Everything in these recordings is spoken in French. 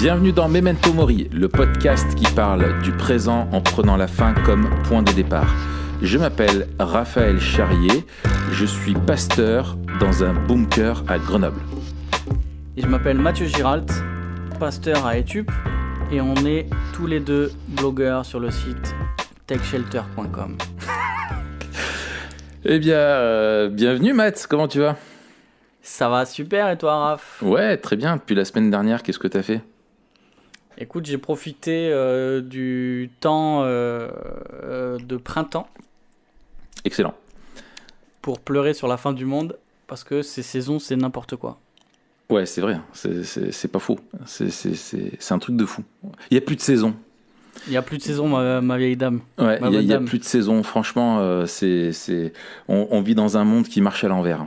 Bienvenue dans Memento Mori, le podcast qui parle du présent en prenant la fin comme point de départ. Je m'appelle Raphaël Charrier, je suis pasteur dans un bunker à Grenoble. Et je m'appelle Mathieu Giralt, pasteur à Etup, et on est tous les deux blogueurs sur le site techshelter.com. Eh bien, bienvenue Matt, comment tu vas ? Ça va super, et toi Raph ? Ouais, très bien, depuis la semaine dernière, qu'est-ce que t'as fait ? Écoute, j'ai profité du temps de printemps. Excellent. Pour pleurer sur la fin du monde, parce que ces saisons, c'est n'importe quoi. Ouais, c'est vrai, c'est pas faux. C'est un truc de fou. Il n'y a plus de saison. Il n'y a plus de saison, ma vieille dame. Ouais, il n'y a plus de saison. Franchement, on vit dans un monde qui marche à l'envers.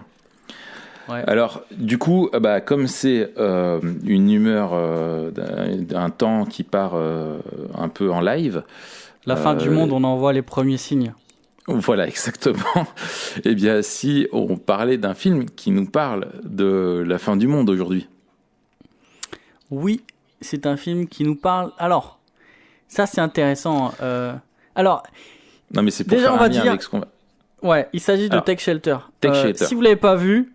Ouais. Alors, du coup, comme c'est une humeur d'un temps qui part un peu en live... La fin du monde, on en voit les premiers signes. Voilà, exactement. Eh bien, si on parlait d'un film qui nous parle de la fin du monde aujourd'hui. Oui, c'est un film qui nous parle... Alors, ça c'est intéressant. Non, mais c'est pour déjà, faire un lien avec ce qu'on va... Ouais, il s'agit de Tech Shelter. Si vous ne l'avez pas vu...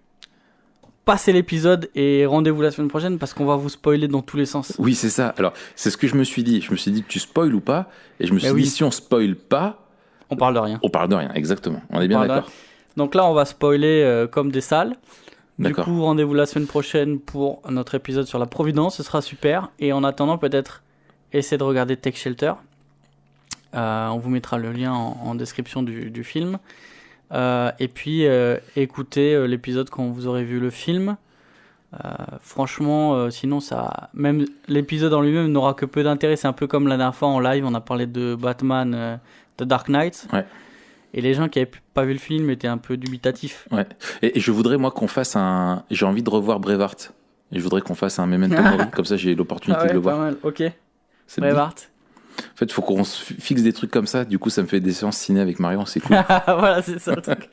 Passez l'épisode et rendez-vous la semaine prochaine parce qu'on va vous spoiler dans tous les sens. Oui, c'est ça. Alors, c'est ce que je me suis dit. Je me suis dit, tu spoil ou pas ? Et je me suis dit, si on spoil pas... On parle de rien. On parle de rien, exactement. On est bien d'accord. Donc là, on va spoiler comme des salles. D'accord. Du coup, rendez-vous la semaine prochaine pour notre épisode sur la Providence. Ce sera super. Et en attendant, peut-être, essayez de regarder Tech Shelter. On vous mettra le lien en description du film. Et puis écoutez l'épisode quand vous aurez vu le film. Franchement, sinon même l'épisode en lui-même n'aura que peu d'intérêt. C'est un peu comme la dernière fois en live, on a parlé de Batman, The Dark Knight. Ouais. Et les gens qui n'avaient pas vu le film étaient un peu dubitatifs. Ouais. Et je voudrais moi qu'on fasse j'ai envie de revoir Braveheart. Et je voudrais qu'on fasse un Memento Mori. Comme ça, j'ai l'opportunité de le voir. Pas mal. Ok. C'est Braveheart. En fait, il faut qu'on fixe des trucs comme ça. Du coup, ça me fait des séances ciné avec Marion, c'est cool. Voilà, c'est ça le truc.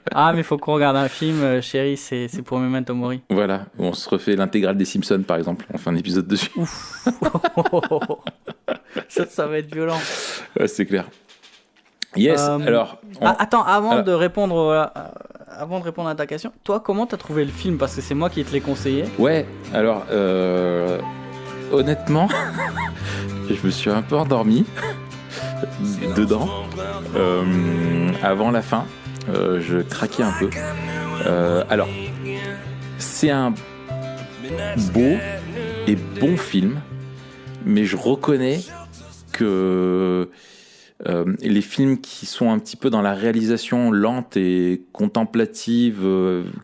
Ah, mais il faut qu'on regarde un film, chérie, c'est pour Memento Mori. Voilà, on se refait l'intégrale des Simpsons, par exemple. On fait un épisode dessus. Ouf. ça va être violent. Ouais, c'est clair. Yes, alors... Attends, avant de répondre à ta question, toi, comment t'as trouvé le film ? Parce que c'est moi qui te l'ai conseillé. Ouais, alors... honnêtement... Je me suis un peu endormi dedans avant la fin. Je craquais un peu. Alors, c'est un beau et bon film, mais je reconnais que les films qui sont un petit peu dans la réalisation lente et contemplative,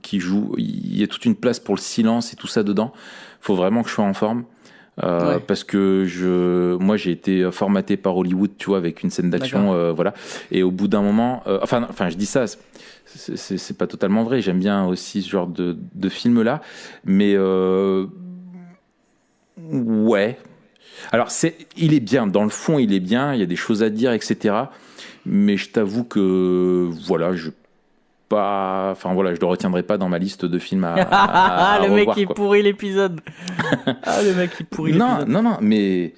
qui jouent, il y a toute une place pour le silence et tout ça dedans. Faut vraiment que je sois en forme. Ouais. Parce que moi j'ai été formaté par Hollywood, tu vois, avec une scène d'action, voilà. Et au bout d'un moment, enfin, je dis ça, c'est pas totalement vrai. J'aime bien aussi ce genre de film là, mais ouais. Alors il est bien dans le fond, il est bien. Il y a des choses à dire, etc. Mais je t'avoue que voilà, je le retiendrai pas dans ma liste de films à le revoir, mec qui pourrit l'épisode. Le mec qui pourrit l'épisode. Non, mais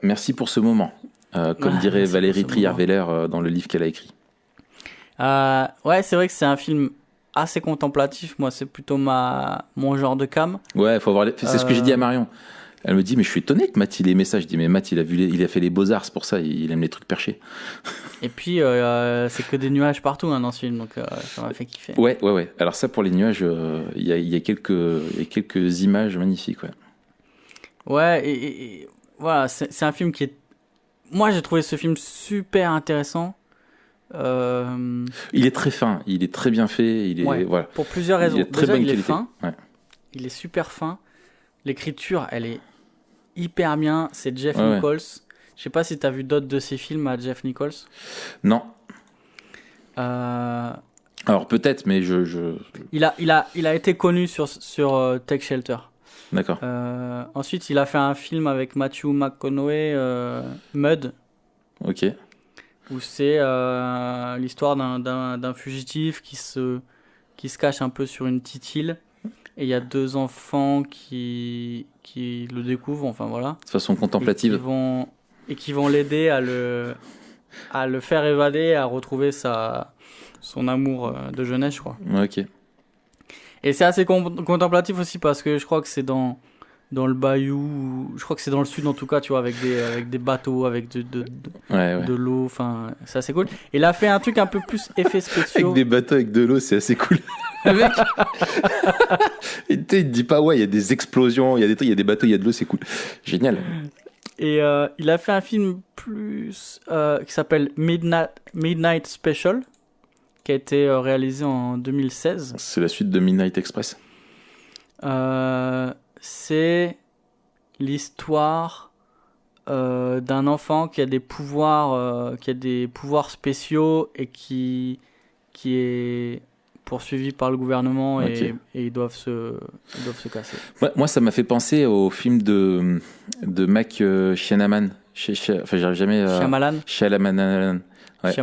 merci pour ce moment. Comme dirait Valérie Trierweiler dans le livre qu'elle a écrit. Ouais, c'est vrai que c'est un film assez contemplatif. Moi, c'est plutôt mon genre de cam. Ouais, faut voir. C'est ce que j'ai dit à Marion. Elle me dit, mais je suis étonné que Matt il ait aimé ça. Je dis, mais Matt il a fait les Beaux-Arts, c'est pour ça, il aime les trucs perchés. Et puis, c'est que des nuages partout dans ce film, donc ça m'a fait kiffer. Ouais. Alors ça, pour les nuages, il y a quelques images magnifiques, ouais. Ouais, et voilà, c'est un film qui est... Moi, j'ai trouvé ce film super intéressant. Il est très fin, il est très bien fait. Voilà. Pour plusieurs raisons. Il est très bonne qualité. Il est fin, ouais. Il est super fin. L'écriture, elle est hyper bien. C'est Jeff Nichols. Ouais. Je sais pas si tu as vu d'autres de ses films à Jeff Nichols. Non. Alors peut-être, mais Il a été connu sur Tech Shelter. D'accord. Ensuite, il a fait un film avec Matthew McConaughey, Mud. Ok. Où c'est l'histoire d'un fugitif qui se cache un peu sur une petite île Et il y a 2 enfants qui le découvrent, enfin voilà. De façon contemplative. Et qui vont l'aider à le faire évader, à retrouver son amour de jeunesse, je crois. Ok. Et c'est assez contemplatif aussi parce que je crois que c'est dans le bayou, je crois que c'est dans le sud en tout cas, tu vois, avec des bateaux, avec de l'eau, enfin, c'est assez cool. Et il a fait un truc un peu plus effets spéciaux. Avec des bateaux, avec de l'eau, c'est assez cool. Mec, il te dit pas, ouais, il y a des explosions, il y a des trucs, il y a des bateaux, il y a de l'eau, c'est cool. Génial. Et il a fait un film plus qui s'appelle Midnight Special, qui a été réalisé en 2016. C'est la suite de Midnight Express. C'est l'histoire d'un enfant qui a des pouvoirs spéciaux et qui est poursuivi par le gouvernement et ils doivent se casser. Moi, ça m'a fait penser au film de Mac Shyamalan. Enfin, j'arrive jamais à... Shyamalan. Ouais.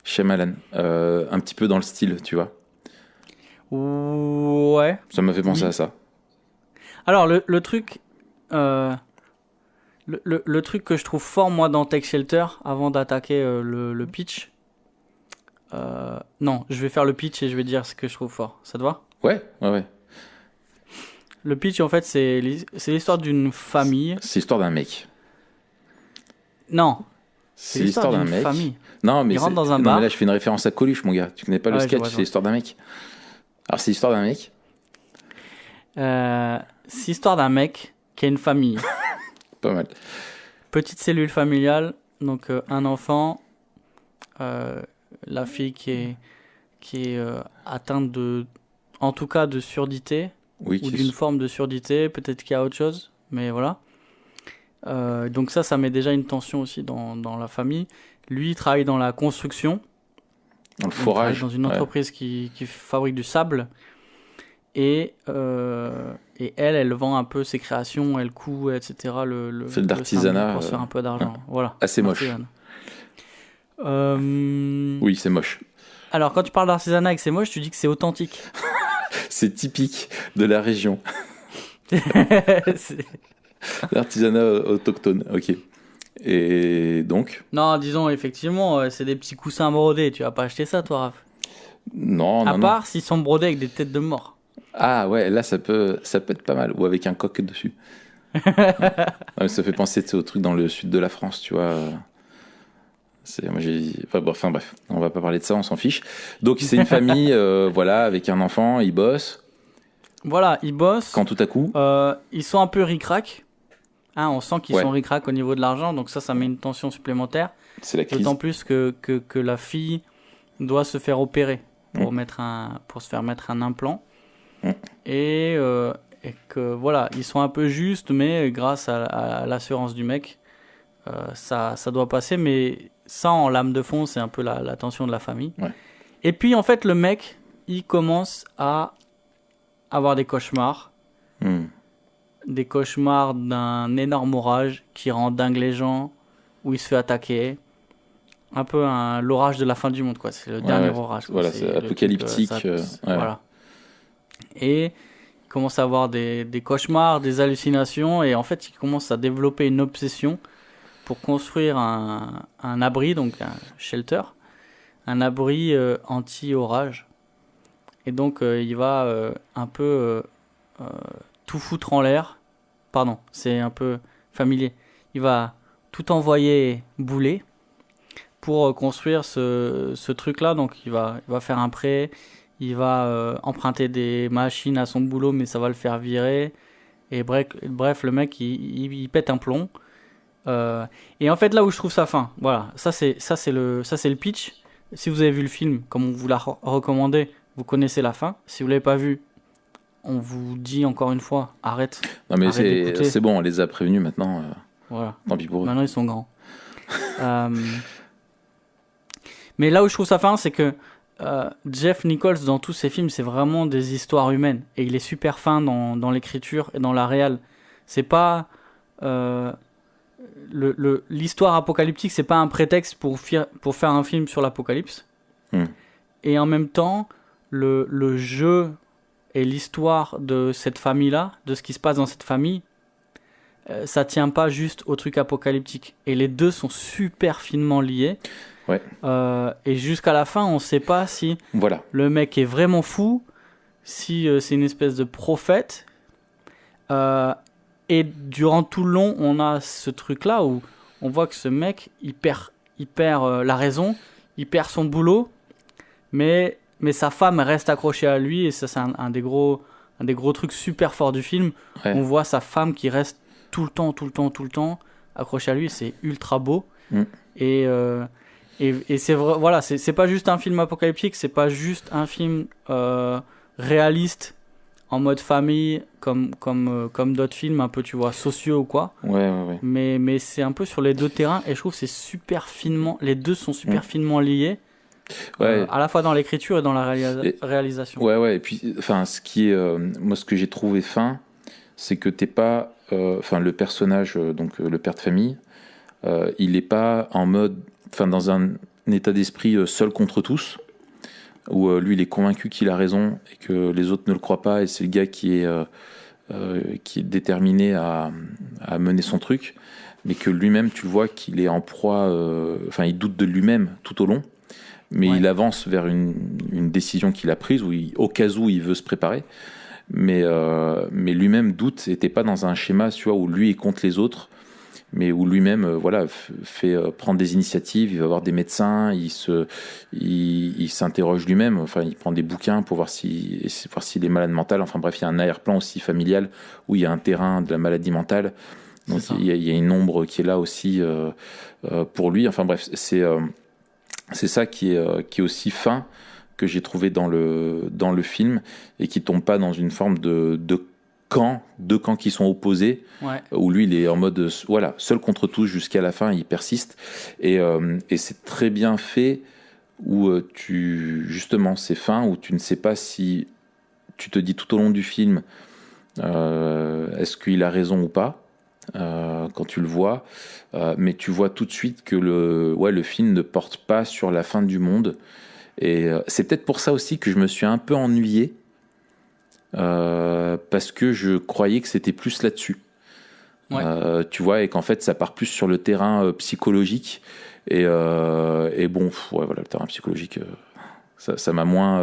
Shyamalan. Un petit peu dans le style, tu vois. Ouais. Ça m'a fait penser à ça. Alors, le truc... le truc que je trouve fort, moi, dans Tech Shelter, avant d'attaquer le pitch... non, je vais faire le pitch et je vais dire ce que je trouve fort. Ça te va ? Ouais. Le pitch, en fait, c'est l'histoire d'une famille. C'est l'histoire d'un mec. Non. C'est l'histoire d'un mec. Famille. Non, mais, il rentre dans un bar. Mais là, je fais une référence à Coluche, mon gars. Tu connais pas le sketch, c'est l'histoire d'un mec. Alors, c'est l'histoire d'un mec. C'est l'histoire d'un mec qui a une famille. Pas mal. Petite cellule familiale, donc un enfant, la fille qui est atteinte en tout cas de surdité, ou d'une forme de surdité, peut-être qu'il y a autre chose, mais voilà. Donc ça met déjà une tension aussi dans la famille. Lui, il travaille dans la construction, dans le forage, dans une entreprise qui fabrique du sable. Et elle vend un peu ses créations, elle coud, etc. C'est de l'artisanat. Pour se faire un peu d'argent. Voilà. Assez moche. Oui, c'est moche. Alors, quand tu parles d'artisanat et que c'est moche, tu dis que c'est authentique. C'est typique de la région. L'artisanat autochtone, ok. Et donc ? Non, disons, effectivement, c'est des petits coussins brodés. Tu vas pas acheter ça, toi, Raph ? Non. À part s'ils sont brodés avec des têtes de mort. Ah ouais, là ça peut être pas mal, ou avec un coq dessus. Ça fait penser au truc dans le sud de la France, tu vois. Enfin bref, on va pas parler de ça, on s'en fiche. Donc c'est une famille, voilà, avec un enfant, ils bossent. Voilà, ils bossent. Quand tout à coup, ils sont un peu ric-rac. Hein, on sent qu'ils sont ric-rac au niveau de l'argent, donc ça met une tension supplémentaire. C'est la crise. D'autant plus que la fille doit se faire opérer pour se faire mettre un implant. Et que voilà, ils sont un peu justes, mais grâce à l'assurance du mec, ça doit passer. Mais ça, en lame de fond, c'est un peu la tension de la famille. Ouais. Et puis, en fait, le mec, il commence à avoir des cauchemars. Des cauchemars d'un énorme orage qui rend dingue les gens, où il se fait attaquer. Un peu l'orage de la fin du monde, quoi. C'est le dernier orage. Voilà, c'est apocalyptique. Voilà. Et il commence à avoir des cauchemars, des hallucinations, et en fait, il commence à développer une obsession pour construire un abri, donc un shelter, un abri anti-orage. Et donc, il va un peu tout foutre en l'air. Pardon, c'est un peu familier. Il va tout envoyer bouler pour construire ce truc-là. Donc, il va faire un prêt. Il va emprunter des machines à son boulot, mais ça va le faire virer. Et bref, le mec, il pète un plomb. Et en fait, là où je trouve ça fin, voilà, ça c'est le pitch. Si vous avez vu le film, comme on vous l'a recommandé, vous connaissez la fin. Si vous l'avez pas vu, on vous dit encore une fois, arrête. Non mais c'est bon, on les a prévenus maintenant. Voilà. Tant pis pour eux. Maintenant ils sont grands. Mais là où je trouve ça fin, c'est que Jeff Nichols, dans tous ses films, c'est vraiment des histoires humaines. Et il est super fin dans l'écriture et dans la réal. C'est pas... l'histoire apocalyptique, c'est pas un prétexte pour faire un film sur l'apocalypse. Et en même temps, le jeu et l'histoire de cette famille-là, de ce qui se passe dans cette famille, ça tient pas juste au truc apocalyptique. Et les deux sont super finement liés. Ouais. Et jusqu'à la fin, on sait pas si Voilà. le mec est vraiment fou, si c'est une espèce de prophète. Et durant tout le long, on a ce truc-là où on voit que ce mec, il perd la raison, il perd son boulot, mais sa femme reste accrochée à lui, et ça, c'est un des gros trucs super forts du film. Ouais. On voit sa femme qui reste tout le temps accrochée à lui, c'est ultra beau. Et c'est vrai, voilà, c'est pas juste un film apocalyptique, c'est pas juste un film réaliste en mode famille comme d'autres films un peu, tu vois, sociaux ou quoi. Ouais. Mais c'est un peu sur les deux terrains, et je trouve que c'est super finement, les deux sont super finement liés. Ouais. À la fois dans l'écriture et dans la réalisation. Ouais. Et puis, enfin, moi, ce que j'ai trouvé fin, c'est que t'es pas, le personnage, donc le père de famille, il est pas en mode, dans un état d'esprit seul contre tous, où lui, il est convaincu qu'il a raison et que les autres ne le croient pas, et c'est le gars qui est déterminé à mener son truc, mais que lui-même, tu le vois qu'il est en proie, il doute de lui-même tout au long. Mais il avance vers une décision qu'il a prise, au cas où il veut se préparer. Mais lui-même doute, et t'es pas dans un schéma, tu vois, où lui est contre les autres, mais où lui-même fait prendre des initiatives. Il va voir des médecins, il s'interroge lui-même, il prend des bouquins pour voir s'il est malade mental. Enfin bref, il y a un arrière-plan aussi familial où il y a un terrain de la maladie mentale. Donc il y a une ombre qui est là aussi pour lui. Enfin bref, c'est ça qui est aussi fin, que j'ai trouvé dans le film, et qui tombe pas dans une forme de deux camps qui sont opposés, où lui il est en mode seul contre tous jusqu'à la fin, il persiste, et c'est très bien fait, où justement c'est fin, où tu ne sais pas si, tu te dis tout au long du film, est-ce qu'il a raison ou pas, quand tu le vois, mais tu vois tout de suite que le film ne porte pas sur la fin du monde, et c'est peut-être pour ça aussi que je me suis un peu ennuyé, parce que je croyais que c'était plus là-dessus, tu vois, et qu'en fait ça part plus sur le terrain psychologique, et bon, le terrain psychologique, ça m'a moins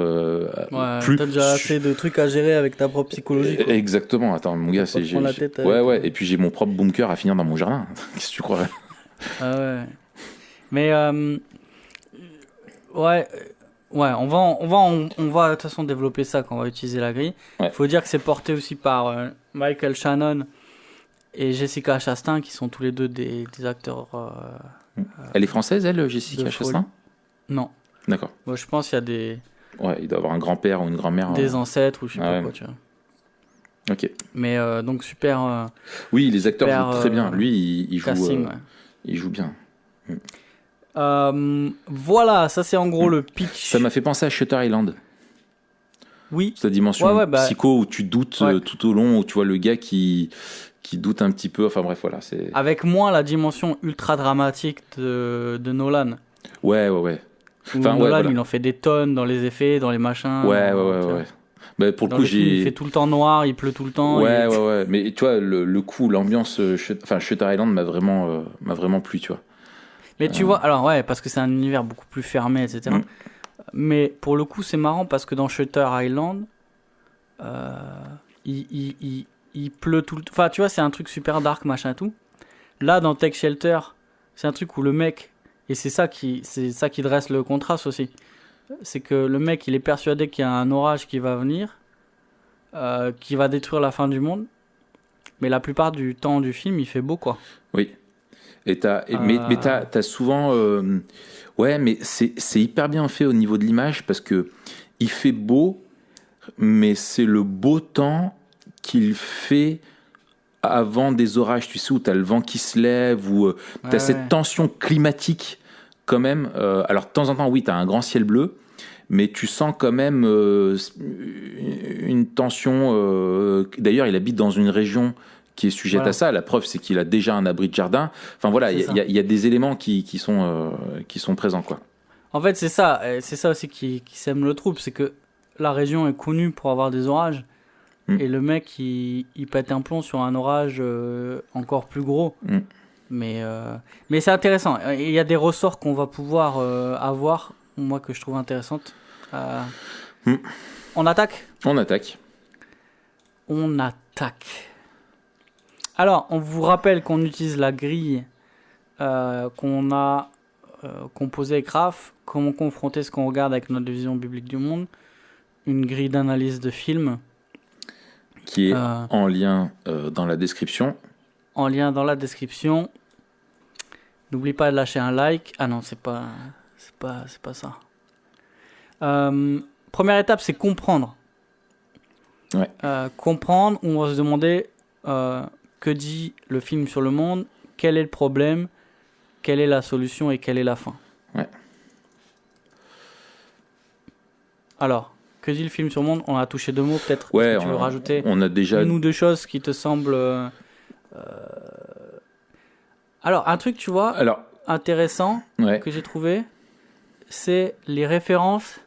plu. T'as déjà assez de trucs à gérer avec ta propre psychologie, quoi. Exactement. Attends, mon gars, c'est la tête et puis j'ai mon propre bunker à finir dans mon jardin. Qu'est-ce que tu crois? Mais on va de toute façon développer ça quand on va utiliser la grille. Faut dire que c'est porté aussi par Michael Shannon et Jessica Chastain, qui sont tous les deux des acteurs. Elle est française, elle, Jessica Chastain? Non. D'accord. Moi, je pense qu'il y a des. Il doit avoir un grand-père ou une grand-mère. Des ancêtres ou je sais pas quoi, tu vois. Ok. Mais donc super. Oui, les acteurs jouent très bien. Lui, il joue. Casting, il joue bien. Voilà, ça c'est en gros le pitch. Ça m'a fait penser à Shutter Island. Oui. Cette dimension psycho où tu doutes tout au long, où tu vois le gars qui doute un petit peu. Enfin bref, voilà. Avec moins la dimension ultra dramatique de Nolan. Ouais. Nolan, il en fait des tonnes dans les effets, dans les machins. Ouais. Bah, pour le coup, il fait tout le temps noir, il pleut tout le temps. Ouais. Mais tu vois, le coup, l'ambiance, Shutter Island m'a vraiment plu, tu vois. Mais tu vois, alors parce que c'est un univers beaucoup plus fermé, etc. Mais pour le coup, c'est marrant parce que dans Shutter Island, il pleut tout le temps. Enfin, tu vois, c'est un truc super dark, machin et tout. Là, dans Take Shelter, c'est un truc où le mec, et c'est ça qui dresse le contraste aussi, c'est que le mec, il est persuadé qu'il y a un orage qui va venir, qui va détruire la fin du monde, mais la plupart du temps du film, il fait beau, quoi. Oui. Mais t'as souvent... mais c'est hyper bien fait au niveau de l'image, parce que il fait beau, mais c'est le beau temps qu'il fait avant des orages, tu sais, où t'as le vent qui se lève, où t'as cette tension climatique quand même. Alors de temps en temps, oui, t'as un grand ciel bleu, mais tu sens quand même une tension. D'ailleurs, il habite dans une région qui est sujette à ça. La preuve, c'est qu'il a déjà un abri de jardin. Enfin voilà, il y a des éléments qui sont présents, quoi. En fait, c'est ça aussi qui sème le trouble, c'est que la région est connue pour avoir des orages. Et le mec, il pète un plomb sur un orage encore plus gros. Mais c'est intéressant. Il y a des ressorts qu'on va pouvoir avoir, moi, que je trouve intéressantes. On attaque ? On attaque. On attaque. Alors, on vous rappelle qu'on utilise la grille qu'on a composée avec Raph. Comment confronter ce qu'on regarde avec notre vision biblique du monde. Une grille d'analyse de film. Qui est en lien dans la description. En lien dans la description. N'oublie pas de lâcher un like. Ah non, c'est pas ça. Première étape, c'est comprendre. Ouais. Comprendre, on va se demander que dit le film sur le monde, quel est le problème, quelle est la solution et quelle est la fin. Ouais. Alors, que dit le film sur le monde ? On a touché 2 mots, peut-être. Ouais, tu veux rajouter on a déjà une ou 2 choses qui te semblent. Alors, un truc, tu vois, intéressant que j'ai trouvé, c'est les références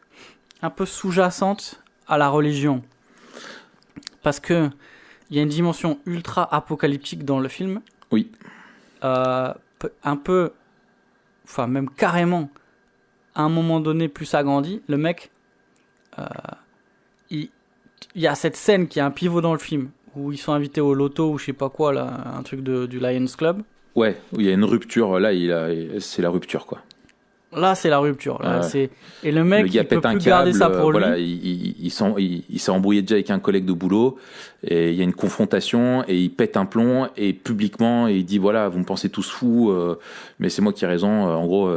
un peu sous-jacentes à la religion. Parce que il y a une dimension ultra apocalyptique dans le film. Oui. Un peu, enfin même carrément, à un moment donné plus agrandi, le mec, il y a cette scène qui est un pivot dans le film, où ils sont invités au loto ou je sais pas quoi, là, un truc du Lions Club. Ouais, où il y a une rupture, là c'est la rupture quoi. Là, c'est la rupture. Là, et le mec, il peut plus garder ça pour lui. Voilà, il s'est embrouillé déjà avec un collègue de boulot, et il y a une confrontation, et il pète un plomb, et publiquement, il dit voilà, vous me pensez tous fous, mais c'est moi qui ai raison. En gros,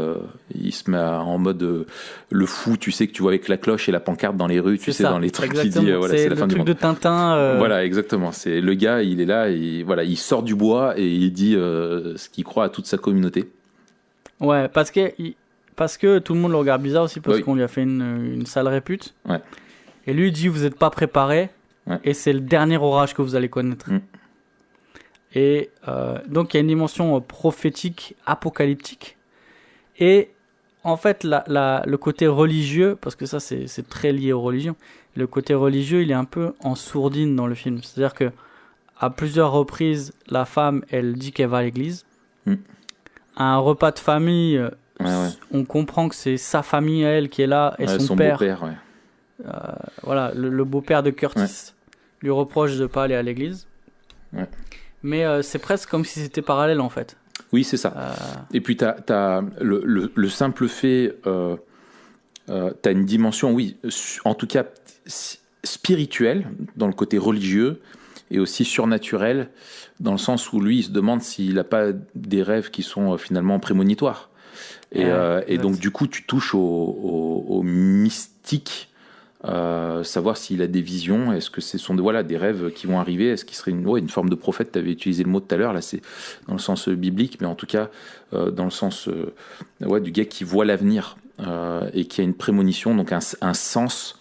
il se met en mode le fou, tu sais, que tu vois avec la cloche et la pancarte dans les rues, tu sais, dans les trucs qui dit voilà, c'est la fin du monde. C'est le truc de Tintin. Voilà, exactement. C'est le gars, il est là, il sort du bois, et il dit ce qu'il croit à toute sa communauté. Ouais, parce que tout le monde le regarde bizarre aussi parce qu'on lui a fait une sale répute. Ouais. Et lui il dit vous n'êtes pas préparé et c'est le dernier orage que vous allez connaître. Et donc il y a une dimension prophétique, apocalyptique. Et en fait le côté religieux, parce que ça c'est très lié aux religions, le côté religieux il est un peu en sourdine dans le film. C'est-à-dire que à plusieurs reprises la femme elle dit qu'elle va à l'église. À un repas de famille... on comprend que c'est sa famille à elle qui est là et son père. Beau-père, voilà, le beau-père de Curtis lui reproche de ne pas aller à l'église. Mais c'est presque comme si c'était parallèle en fait. Oui, c'est ça. Et puis t'as le simple fait, t'as une dimension, oui, en tout cas spirituelle dans le côté religieux et aussi surnaturel dans le sens où lui il se demande s'il n'a pas des rêves qui sont finalement prémonitoires. Et donc du coup tu touches au mystique, savoir s'il a des visions, est-ce que ce sont des rêves qui vont arriver, est-ce qu'il serait une forme de prophète, tu avais utilisé le mot tout à l'heure, là c'est dans le sens biblique, mais en tout cas dans le sens du gars qui voit l'avenir et qui a une prémonition, donc un sens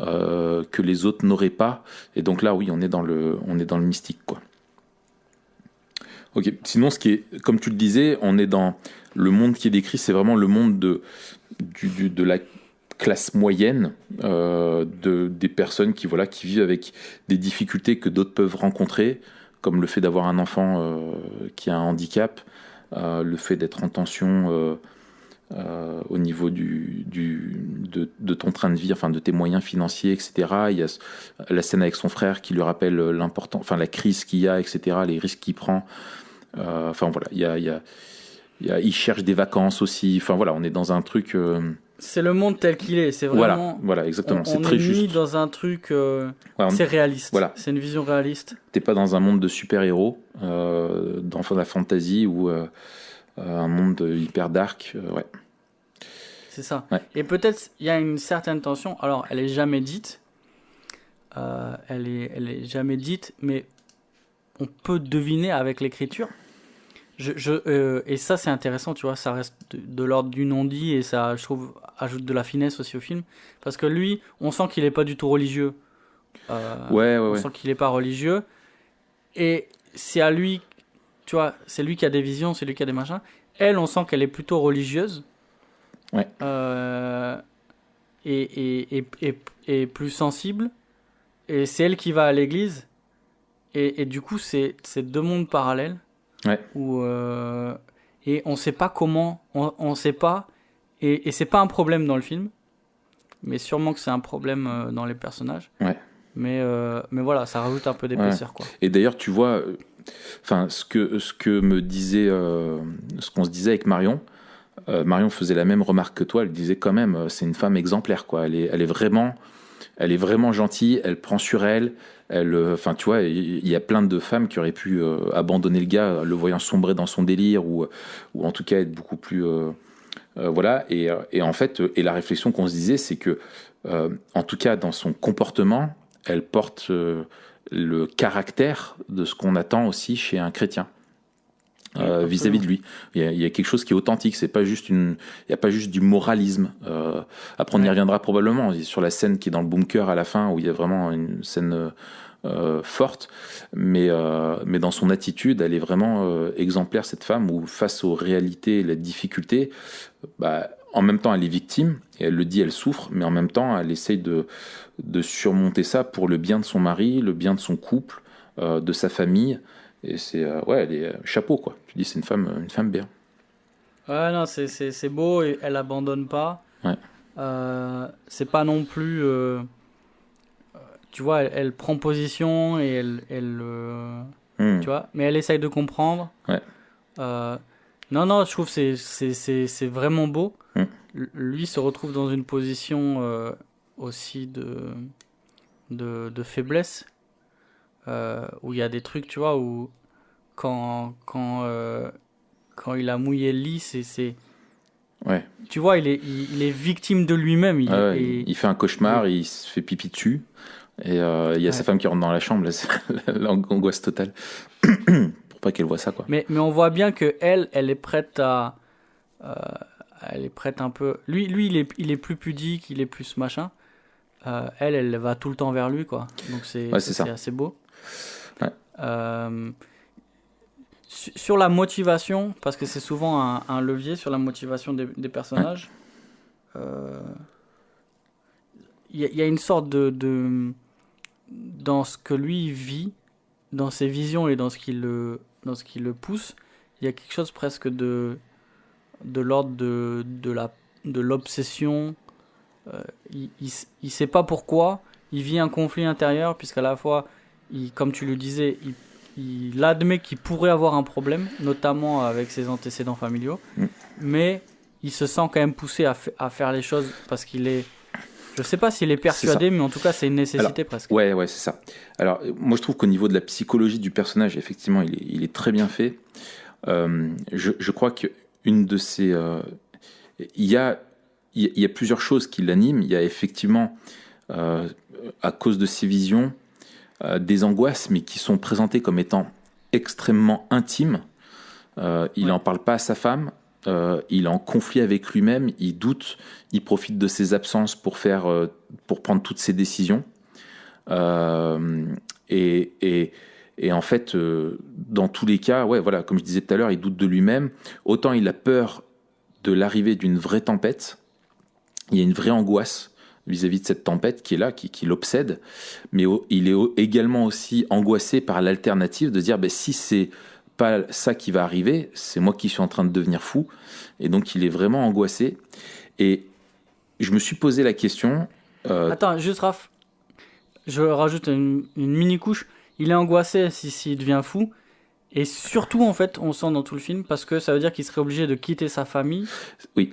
que les autres n'auraient pas, et donc là oui on est dans le mystique quoi. Ok, sinon ce qui est, comme tu le disais, on est dans le monde qui est décrit, c'est vraiment le monde de la classe moyenne, des personnes qui vivent avec des difficultés que d'autres peuvent rencontrer, comme le fait d'avoir un enfant qui a un handicap, le fait d'être en tension au niveau de ton train de vie, enfin de tes moyens financiers, etc. Il y a la scène avec son frère qui lui rappelle la crise qu'il y a, etc., les risques qu'il prend. Il cherche des vacances aussi. Enfin voilà, on est dans un truc. C'est le monde tel qu'il est. C'est vraiment. Voilà, exactement. C'est on très est juste. mis dans un truc. C'est réaliste. Voilà. C'est une vision réaliste. T'es pas dans un monde de super-héros, dans la fantasy ou un monde hyper dark. Ouais. C'est ça. Ouais. Et peut-être il y a une certaine tension. Alors, elle est jamais dite. Elle est jamais dite, mais on peut deviner avec l'écriture. Et ça, c'est intéressant, tu vois, ça reste de l'ordre du non-dit et ça, je trouve, ajoute de la finesse aussi au film. Parce que lui, on sent qu'il n'est pas du tout religieux. On sent qu'il n'est pas religieux. Et c'est à lui, tu vois, c'est lui qui a des visions, c'est lui qui a des machins. Elle, on sent qu'elle est plutôt religieuse. Ouais. est plus sensible, et c'est elle qui va à l'église, et du coup c'est deux mondes parallèles, où, et on sait pas comment, on sait pas, et c'est pas un problème dans le film, mais sûrement que c'est un problème dans les personnages. Mais voilà, ça rajoute un peu d'épaisseur, quoi. Et d'ailleurs, tu vois, ce que me disait, ce qu'on se disait avec Marion. Marion faisait la même remarque que toi. Elle disait quand même, c'est une femme exemplaire, quoi. Elle est vraiment gentille. Elle prend sur elle. Tu vois, il y a plein de femmes qui auraient pu abandonner le gars, le voyant sombrer dans son délire, ou en tout cas être beaucoup plus, voilà. Et en fait, la réflexion qu'on se disait, c'est que, en tout cas, dans son comportement, elle porte le caractère de ce qu'on attend aussi chez un chrétien. Vis-à-vis de lui, il y a quelque chose qui est authentique. C'est pas juste il y a pas juste du moralisme. Après, on y reviendra probablement sur la scène qui est dans le bunker à la fin, où il y a vraiment une scène forte, mais dans son attitude, elle est vraiment exemplaire, cette femme, où face aux réalités et les difficultés, en même temps, elle est victime, et elle le dit, elle souffre, mais en même temps, elle essaye de surmonter ça pour le bien de son mari, le bien de son couple, de sa famille. Et c'est elle est chapeau, quoi. Tu dis, c'est une femme bien. Ouais, non, c'est beau, et elle abandonne pas. C'est pas non plus tu vois, elle prend position, et elle tu vois, mais elle essaye de comprendre. Non, je trouve que c'est vraiment beau. Lui se retrouve dans une position aussi de faiblesse, où il y a des trucs, tu vois, où quand il a mouillé le lit, c'est tu vois, il est victime de lui-même. Il fait un cauchemar, il se fait pipi dessus, et il y a sa femme qui rentre dans la chambre, là, c'est l'angoisse totale pour pas qu'elle voit ça, quoi. Mais on voit bien que elle est prête à elle est prête un peu. Lui il est plus pudique, il est plus machin. Elle va tout le temps vers lui, quoi. Donc c'est assez beau. Sur la motivation, parce que c'est souvent un levier sur la motivation des personnages, il y a une sorte de dans ce que lui vit, dans ses visions, et dans ce qui le pousse, il y a quelque chose presque de l'ordre de l'obsession. Il sait pas pourquoi, il vit un conflit intérieur, puisqu'à la fois, comme tu le disais, il admet qu'il pourrait avoir un problème, notamment avec ses antécédents familiaux, mais il se sent quand même poussé à faire les choses, parce qu'il est... Je sais pas s'il est persuadé, mais en tout cas, c'est une nécessité. Alors, presque. Ouais, c'est ça. Alors, moi, je trouve qu'au niveau de la psychologie du personnage, effectivement, il est très bien fait. Je crois qu'une de ces... Il y a plusieurs choses qui l'animent. Il y a effectivement, à cause de ses visions, des angoisses, mais qui sont présentées comme étant extrêmement intimes. Il n'en parle pas à sa femme. Il est en conflit avec lui-même, il doute, il profite de ses absences pour prendre toutes ses décisions. Et en fait, dans tous les cas, voilà, comme je disais tout à l'heure, il doute de lui-même. Autant il a peur de l'arrivée d'une vraie tempête, il y a une vraie angoisse vis-à-vis de cette tempête qui est là, qui l'obsède, mais il est également aussi angoissé par l'alternative de dire, si c'est pas ça qui va arriver, c'est moi qui suis en train de devenir fou. Et donc il est vraiment angoissé. Et je me suis posé la question... Attends, juste Raph, je rajoute une mini couche. Il est angoissé s'il devient fou. Et surtout, en fait, on sent dans tout le film, parce que ça veut dire qu'il serait obligé de quitter sa famille. Oui.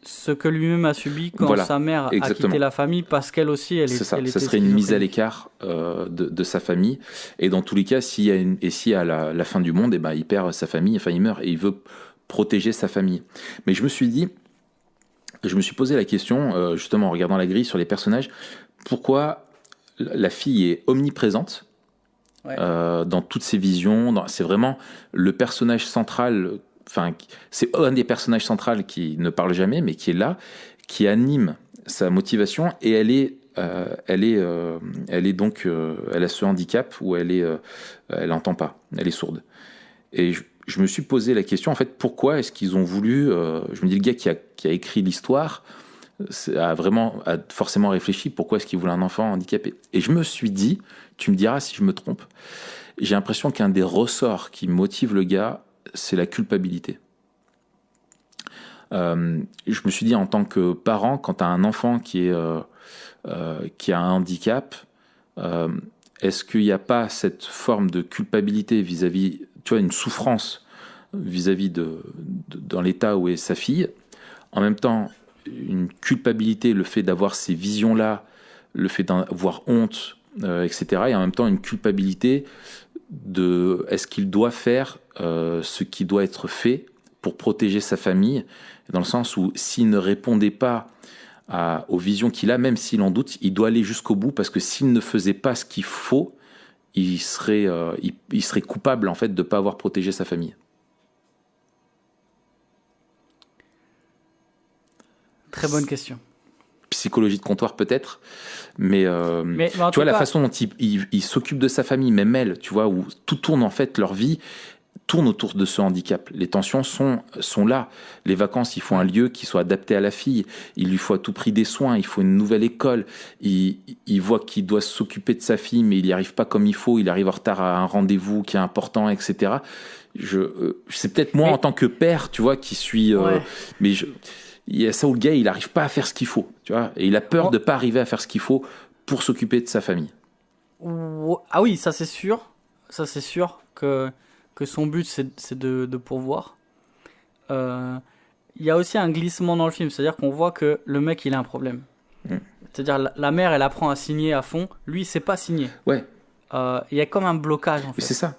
Ce que lui-même a subi quand sa mère a quitté la famille, parce qu'elle aussi, elle serait une mise à l'écart de sa famille. Et dans tous les cas, s'il y a la fin du monde, il perd sa famille, enfin il meurt, et il veut protéger sa famille. Mais je me suis posé la question, justement en regardant la grille sur les personnages, pourquoi la fille est omniprésente dans toutes ses visions. C'est vraiment le personnage central. Enfin, c'est un des personnages centraux qui ne parle jamais, mais qui est là, qui anime sa motivation, et elle a ce handicap où elle entend pas, elle est sourde. Et je me suis posé la question, en fait, pourquoi est-ce qu'ils ont voulu, je me dis, le gars qui a écrit l'histoire a forcément réfléchi pourquoi est-ce qu'il voulait un enfant handicapé. Et je me suis dit, tu me diras si je me trompe, j'ai l'impression qu'un des ressorts qui motive le gars, c'est la culpabilité. Je me suis dit, en tant que parent, quand tu as un enfant qui a un handicap, est-ce qu'il n'y a pas cette forme de culpabilité vis-à-vis, tu vois, une souffrance vis-à-vis dans l'état où est sa fille, en même temps une culpabilité, le fait d'avoir ces visions-là, le fait d'avoir honte, etc., et en même temps une culpabilité de est-ce qu'il doit faire ce qui doit être fait pour protéger sa famille, dans le sens où s'il ne répondait pas aux visions qu'il a, même s'il en doute, il doit aller jusqu'au bout, parce que s'il ne faisait pas ce qu'il faut, il serait coupable en fait de ne pas avoir protégé sa famille. Très bonne question. Psychologie de comptoir peut-être, mais tu vois la façon dont il s'occupe de sa famille, même elle, tu vois, où tout tourne en fait, leur vie tourne autour de ce handicap. Les tensions sont là. Les vacances, il faut un lieu qui soit adapté à la fille. Il lui faut à tout prix des soins. Il faut une nouvelle école. Il voit qu'il doit s'occuper de sa fille, mais il n'y arrive pas comme il faut. Il arrive en retard à un rendez-vous qui est important, etc. C'est peut-être moi en tant que père, tu vois, qui suis... mais il y a ça où le gars, il n'arrive pas à faire ce qu'il faut, tu vois, et il a peur de ne pas arriver à faire ce qu'il faut pour s'occuper de sa famille. Ah oui, ça c'est sûr. Ça c'est sûr que son but c'est de pourvoir. Il y a aussi un glissement dans le film, c'est-à-dire qu'on voit que le mec il a un problème. C'est-à-dire la mère elle apprend à signer à fond, lui il sait pas signer. Ouais. Il y a comme un blocage en fait. C'est ça.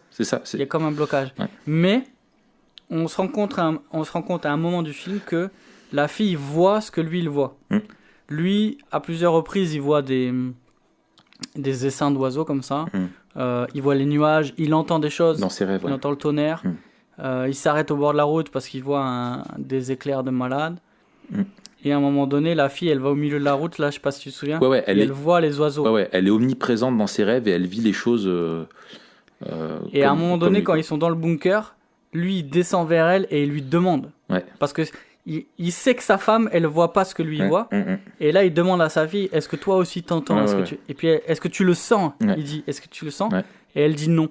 Il y a comme un blocage. Ouais. Mais on se rend compte à un moment du film que la fille voit ce que lui il voit. Lui, à plusieurs reprises, il voit des essaims d'oiseaux comme ça. Il voit les nuages, il entend des choses. Dans ses rêves, il entend le tonnerre. Il s'arrête au bord de la route parce qu'il voit des éclairs de malade. Et à un moment donné, la fille, elle va au milieu de la route, là, je sais pas si tu te souviens, elle voit les oiseaux. Elle est omniprésente dans ses rêves et elle vit les choses. Et à un moment donné, quand ils sont dans le bunker, lui, il descend vers elle et il lui demande. Parce que il sait que sa femme, elle voit pas ce que lui il voit. Et là, il demande à sa fille, est-ce que toi aussi t'entends Et puis, est-ce que tu le sens Il dit, est-ce que tu le sens Et elle dit non.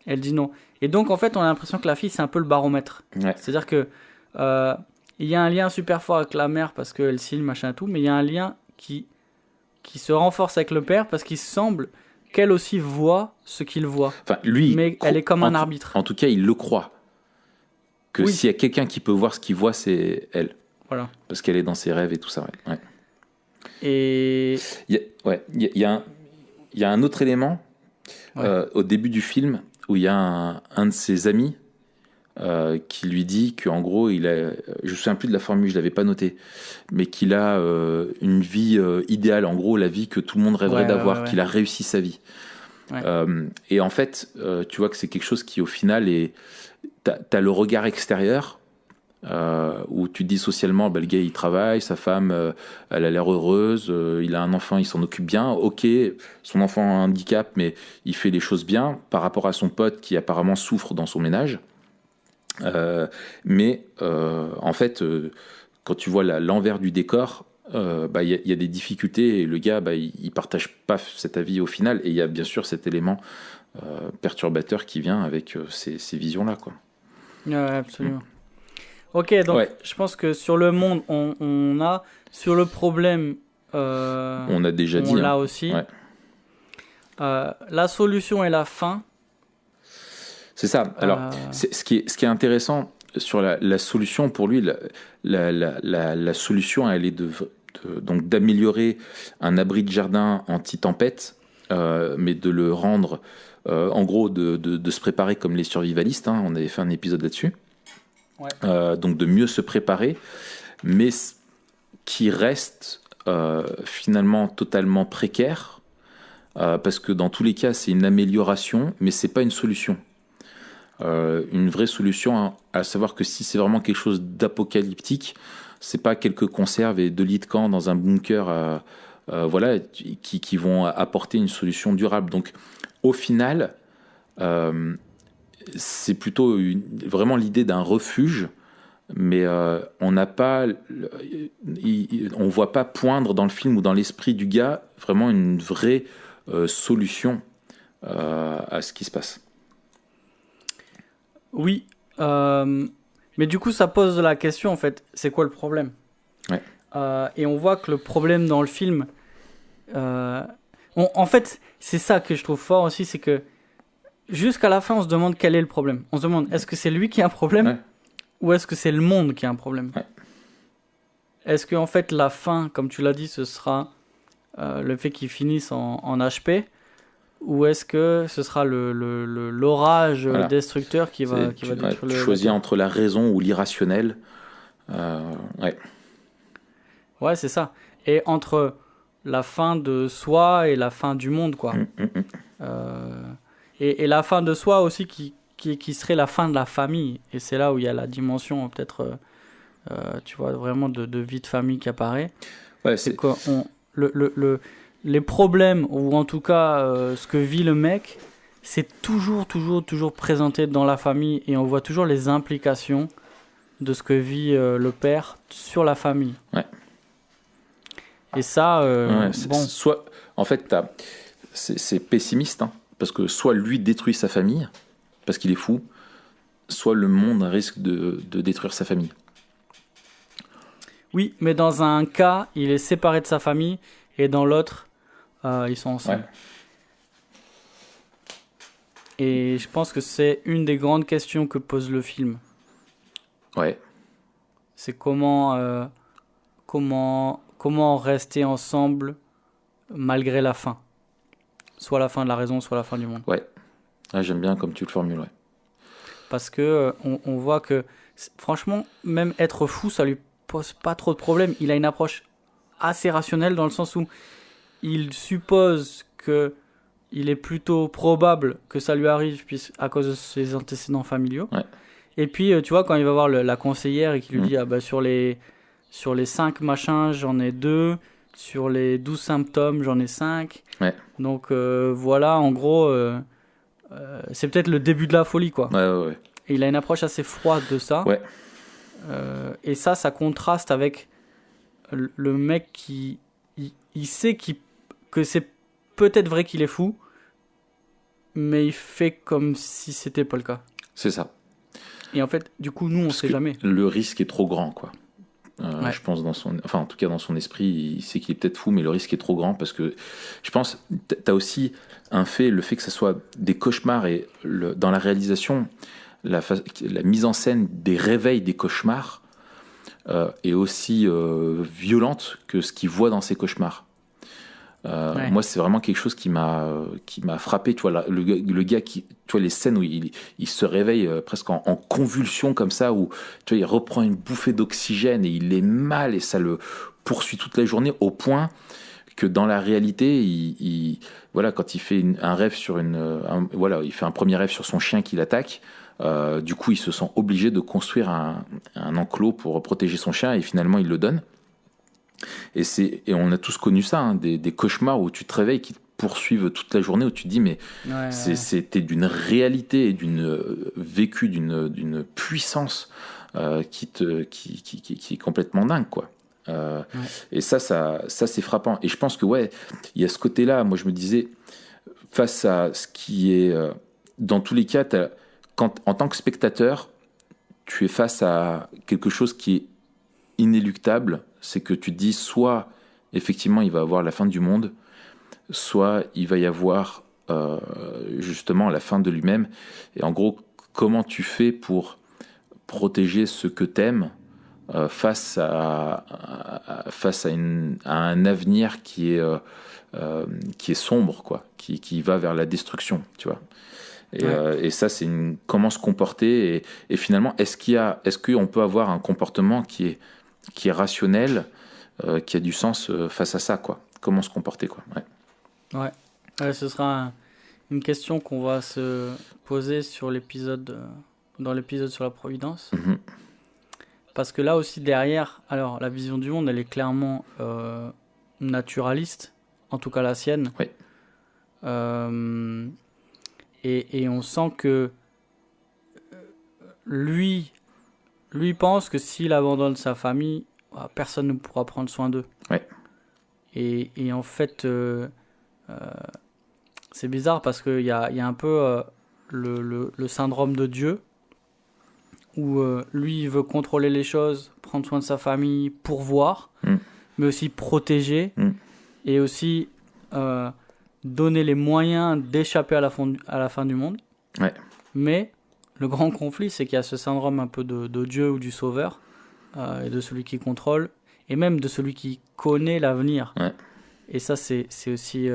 Elle dit non. Et donc, en fait, on a l'impression que la fille, c'est un peu le baromètre. C'est-à-dire que il y a un lien super fort avec la mère parce qu'elle signe, machin, tout, mais il y a un lien qui se renforce avec le père parce qu'il semble qu'elle aussi voit ce qu'il voit. Enfin, lui, mais elle est comme un arbitre. En tout cas, il le croit. Que s'il y a quelqu'un qui peut voir ce qu'il voit, c'est elle. Voilà. Parce qu'elle est dans ses rêves et tout ça. Et il y a un autre élément au début du film où il y a un de ses amis qui lui dit qu'en gros, je me souviens plus de la formule, je l'avais pas noté, mais qu'il a une vie idéale, en gros la vie que tout le monde rêverait d'avoir, qu'il a réussi sa vie. Et en fait, tu vois que c'est quelque chose qui au final est... T'as le regard extérieur où tu te dis socialement, le gars il travaille, sa femme elle a l'air heureuse, il a un enfant, il s'en occupe bien, ok, son enfant a un handicap mais il fait les choses bien par rapport à son pote qui apparemment souffre dans son ménage. Mais en fait, quand tu vois l'envers du décor, y a des difficultés et le gars il partage pas cet avis au final, et il y a bien sûr cet élément perturbateur qui vient avec ces visions-là, quoi. Ouais, absolument. Ok, donc je pense que sur le monde, on a. Sur le problème, on a déjà dit. On l'a aussi. La solution et la fin. C'est ça. Alors, ce qui est intéressant sur la solution, pour lui, la solution, elle est donc d'améliorer un abri de jardin anti-tempête, mais de le rendre... en gros, de se préparer comme les survivalistes, on avait fait un épisode là-dessus, donc de mieux se préparer, mais qui reste finalement totalement précaire, parce que dans tous les cas, c'est une amélioration, mais c'est pas une solution. Une vraie solution, à savoir que si c'est vraiment quelque chose d'apocalyptique, c'est pas quelques conserves et 2 lits de camp dans un bunker, qui vont apporter une solution durable. Donc, au final, c'est plutôt vraiment l'idée d'un refuge mais on n'a pas, on voit pas poindre dans le film ou dans l'esprit du gars vraiment une vraie solution à ce qui se passe. Oui, mais du coup, ça pose la question, en fait, c'est quoi le problème? Ouais. Et on voit que le problème dans le film, en fait, c'est ça que je trouve fort aussi, c'est que jusqu'à la fin, on se demande quel est le problème. On se demande, est-ce que c'est lui qui a un problème, Ouais. ou est-ce que c'est le monde qui a un problème? Ouais. Est-ce que en fait, la fin, comme tu l'as dit, ce sera le fait qu'ils finissent en HP, ou est-ce que ce sera l'orage Voilà. destructeur qui va détruire tu le choisis bateau? entre la raison ou l'irrationnel. Ouais. Ouais, c'est ça. Et entre la fin de soi et la fin du monde, quoi. Euh, et la fin de soi aussi qui serait la fin de la famille. Et c'est là où il y a la dimension, peut-être, tu vois, vraiment de vie de famille qui apparaît. Ouais, C'est que les problèmes, ou en tout cas ce que vit le mec, c'est toujours présenté dans la famille. Et on voit toujours les implications de ce que vit le père sur la famille. Ouais. Et ça, Ouais, bon, soit, en fait, c'est pessimiste, hein, parce que soit lui détruit sa famille, parce qu'il est fou, soit le monde risque de détruire sa famille. oui, mais dans un cas, il est séparé de sa famille, et dans l'autre, ils sont ensemble. Ouais. Et je pense que c'est une des grandes questions que pose le film. Ouais. C'est comment rester ensemble malgré la fin. Soit la fin de la raison, soit la fin du monde. Ouais. Ah, j'aime bien comme tu le formules, ouais. Parce que on voit que, franchement, même être fou, ça lui pose pas trop de problèmes. Il a une approche assez rationnelle dans le sens où il suppose que il est plutôt probable que ça lui arrive à cause de ses antécédents familiaux. Ouais. Et puis, tu vois, quand il va voir la conseillère et qu'il lui dit, ah bah, sur les 5 machins, j'en ai 2. Sur les 12 symptômes, j'en ai 5. Ouais. Donc, voilà, en gros, c'est peut-être le début de la folie, quoi. Ouais. Et il a une approche assez froide de ça. Ouais. Et ça contraste avec le mec qui... Il sait que c'est peut-être vrai qu'il est fou, mais il fait comme si c'était pas le cas. C'est ça. Et en fait, du coup, nous, on sait jamais. Le risque est trop grand, quoi. Ouais. Je pense en tout cas dans son esprit, il sait qu'il est peut-être fou, mais le risque est trop grand parce que je pense, t'as aussi le fait que ça soit des cauchemars et dans la réalisation, la mise en scène des réveils des cauchemars est aussi violente que ce qu'il voit dans ses cauchemars. Ouais. Moi, c'est vraiment quelque chose qui m'a frappé. Tu vois, le gars tu vois, les scènes où il se réveille presque en convulsion comme ça, où tu vois, il reprend une bouffée d'oxygène et il est mal et ça le poursuit toute la journée au point que dans la réalité, voilà, quand il fait un rêve sur il fait un premier rêve sur son chien qui l'attaque. Du coup, il se sent obligé de construire un enclos pour protéger son chien et finalement, il le donne. Et on a tous connu ça, hein, des cauchemars où tu te réveilles qui te poursuivent toute la journée, où tu te dis mais c'était d'une réalité et d'une vécu d'une puissance qui est complètement dingue, quoi. Et ça c'est frappant. Et je pense que il y a ce côté-là. Moi, je me disais, face à ce qui est dans tous les cas, en tant que spectateur, tu es face à quelque chose qui est inéluctable. C'est que tu te dis, soit effectivement il va y avoir la fin du monde, soit il va y avoir justement la fin de lui-même. Et en gros, comment tu fais pour protéger ce que t'aimes face à un avenir qui est sombre, quoi, qui va vers la destruction, tu vois. Et ça, c'est comment se comporter et finalement, est-ce qu'on peut avoir un comportement qui est rationnel, qui a du sens face à ça, quoi. Comment se comporter, quoi. Ouais, ce sera une question qu'on va se poser dans l'épisode sur la Providence. Mm-hmm. Parce que là aussi, derrière, alors la vision du monde, elle est clairement naturaliste, en tout cas la sienne. Oui. Et on sent que lui lui pense que s'il abandonne sa famille, personne ne pourra prendre soin d'eux. Ouais. Et en fait, c'est bizarre parce qu'il y a un peu le syndrome de Dieu, où lui, il veut contrôler les choses, prendre soin de sa famille, pourvoir, mais aussi protéger, et aussi donner les moyens d'échapper à la fin du monde. Ouais. Mais le grand conflit, c'est qu'il y a ce syndrome un peu de Dieu ou du sauveur, et de celui qui contrôle, et même de celui qui connaît l'avenir. Ouais. Et ça, c'est aussi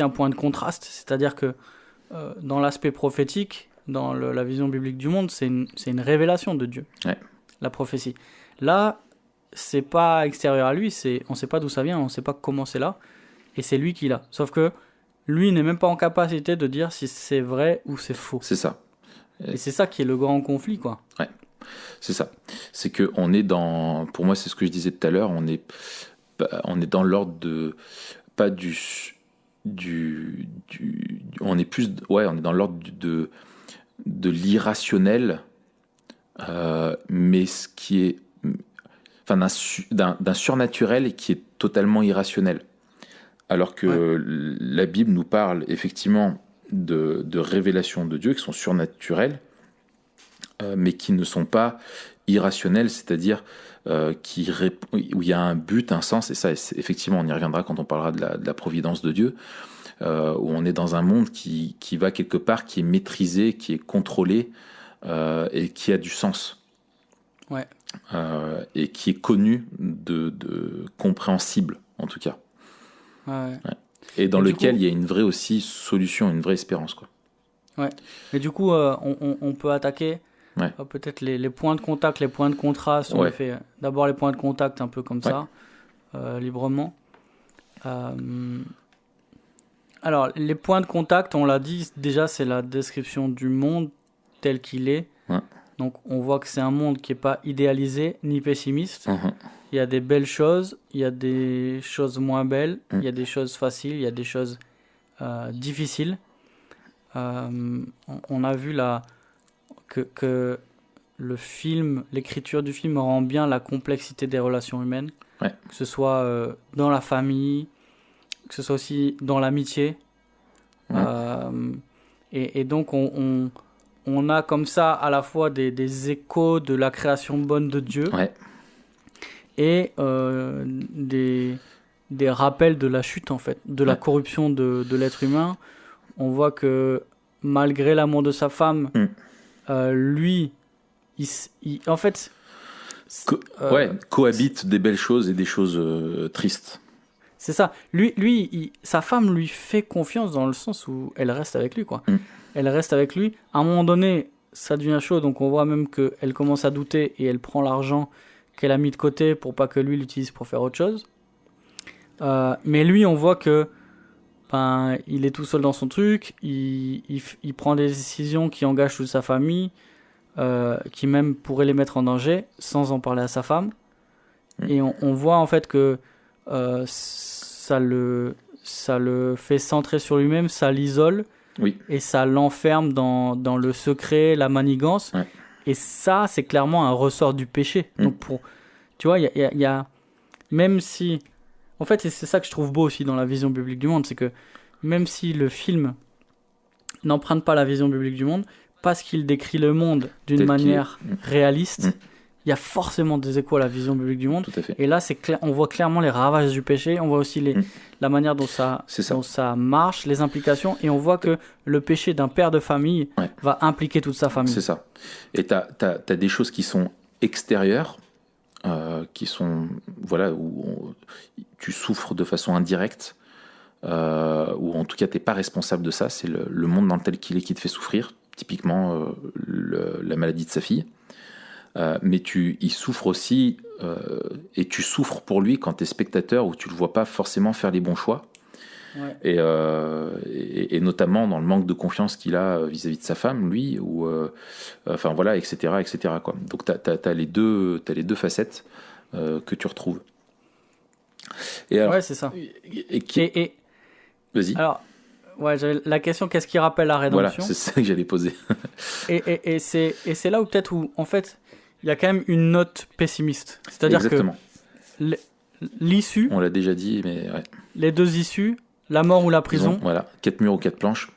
un point de contraste. C'est-à-dire que dans l'aspect prophétique, dans la vision biblique du monde, c'est une révélation de Dieu, la prophétie. Là, c'est pas extérieur à lui, on sait pas d'où ça vient, on sait pas comment c'est là, et c'est lui qui l'a. Sauf que lui n'est même pas en capacité de dire si c'est vrai ou c'est faux. C'est ça. Et c'est ça qui est le grand conflit, quoi. Ouais, c'est ça. C'est que on est dans, pour moi, c'est ce que je disais tout à l'heure, on est dans l'ordre de, pas on est plus, on est dans l'ordre de l'irrationnel, mais ce qui est, enfin, d'un surnaturel qui est totalement irrationnel. Alors que la Bible nous parle effectivement de révélations de Dieu qui sont surnaturelles, mais qui ne sont pas irrationnelles, c'est-à-dire où il y a un but, un sens, et ça, effectivement, on y reviendra quand on parlera de la providence de Dieu, où on est dans un monde qui va quelque part, qui est maîtrisé, qui est contrôlé, et qui a du sens. Ouais. Et qui est connu de compréhensible, en tout cas. Ouais. Et dans lequel il y a une vraie aussi solution, une vraie espérance, quoi. Ouais. Et du coup, on peut attaquer peut-être les points de contact, les points de contraste. On fait d'abord les points de contact un peu comme ça, librement. Alors, les points de contact, on l'a dit, déjà, c'est la description du monde tel qu'il est. Ouais. Donc, on voit que c'est un monde qui n'est pas idéalisé ni pessimiste. Il y a des belles choses, il y a des choses moins belles, il y a des choses faciles, il y a des choses difficiles. On a vu là que le film, l'écriture du film rend bien la complexité des relations humaines, que ce soit dans la famille, que ce soit aussi dans l'amitié. Et donc on a comme ça à la fois des échos de la création bonne de Dieu et des rappels de la chute, en fait, de la corruption de l'être humain. On voit que malgré l'amour de sa femme, lui, en fait... cohabitent des belles choses et des choses tristes. C'est ça. Sa femme lui fait confiance dans le sens où elle reste avec lui, quoi. Elle reste avec lui. À un moment donné, ça devient chaud, donc on voit même qu'elle commence à douter et elle prend l'argent qu'elle a mis de côté pour pas que lui l'utilise pour faire autre chose. Mais lui, on voit que il est tout seul dans son truc, il prend des décisions qui engagent toute sa famille, qui même pourraient les mettre en danger sans en parler à sa femme. Et on voit en fait que ça le fait centrer sur lui-même, ça l'isole, et ça l'enferme dans le secret, la manigance. Et ça, c'est clairement un ressort du péché. Donc tu vois, il y a même si... En fait, c'est ça que je trouve beau aussi dans la vision biblique du monde, c'est que même si le film n'emprunte pas la vision biblique du monde, parce qu'il décrit le monde d'une manière réaliste, il y a forcément des échos à la vision biblique du monde. Tout à fait. Et là, on voit clairement les ravages du péché, on voit aussi la manière dont ça marche, les implications, et on voit que le péché d'un père de famille va impliquer toute sa famille. C'est ça. Et t'as des choses qui sont extérieures, qui sont, où tu souffres de façon indirecte, ou en tout cas t'es pas responsable de ça, c'est le monde dans tel qu'il est qui te fait souffrir, typiquement la maladie de sa fille. Mais il souffre aussi, et tu souffres pour lui quand tu es spectateur, où tu le vois pas forcément faire les bons choix, et notamment dans le manque de confiance qu'il a vis-à-vis de sa femme, lui, ou etc., quoi. Donc t'as les deux facettes que tu retrouves. Et alors, c'est ça. Vas-y. Alors, Ouais, j'avais la question, qu'est-ce qui rappelle la Voilà, rédemption? c'est ça que j'allais poser. Et c'est là où peut-être où, en fait, il y a quand même une note pessimiste. C'est-à-dire que Exactement. l- l'issue, On l'a déjà dit, mais ouais. les deux issues, la mort ou la prison, Voilà, 4 murs ou 4 planches.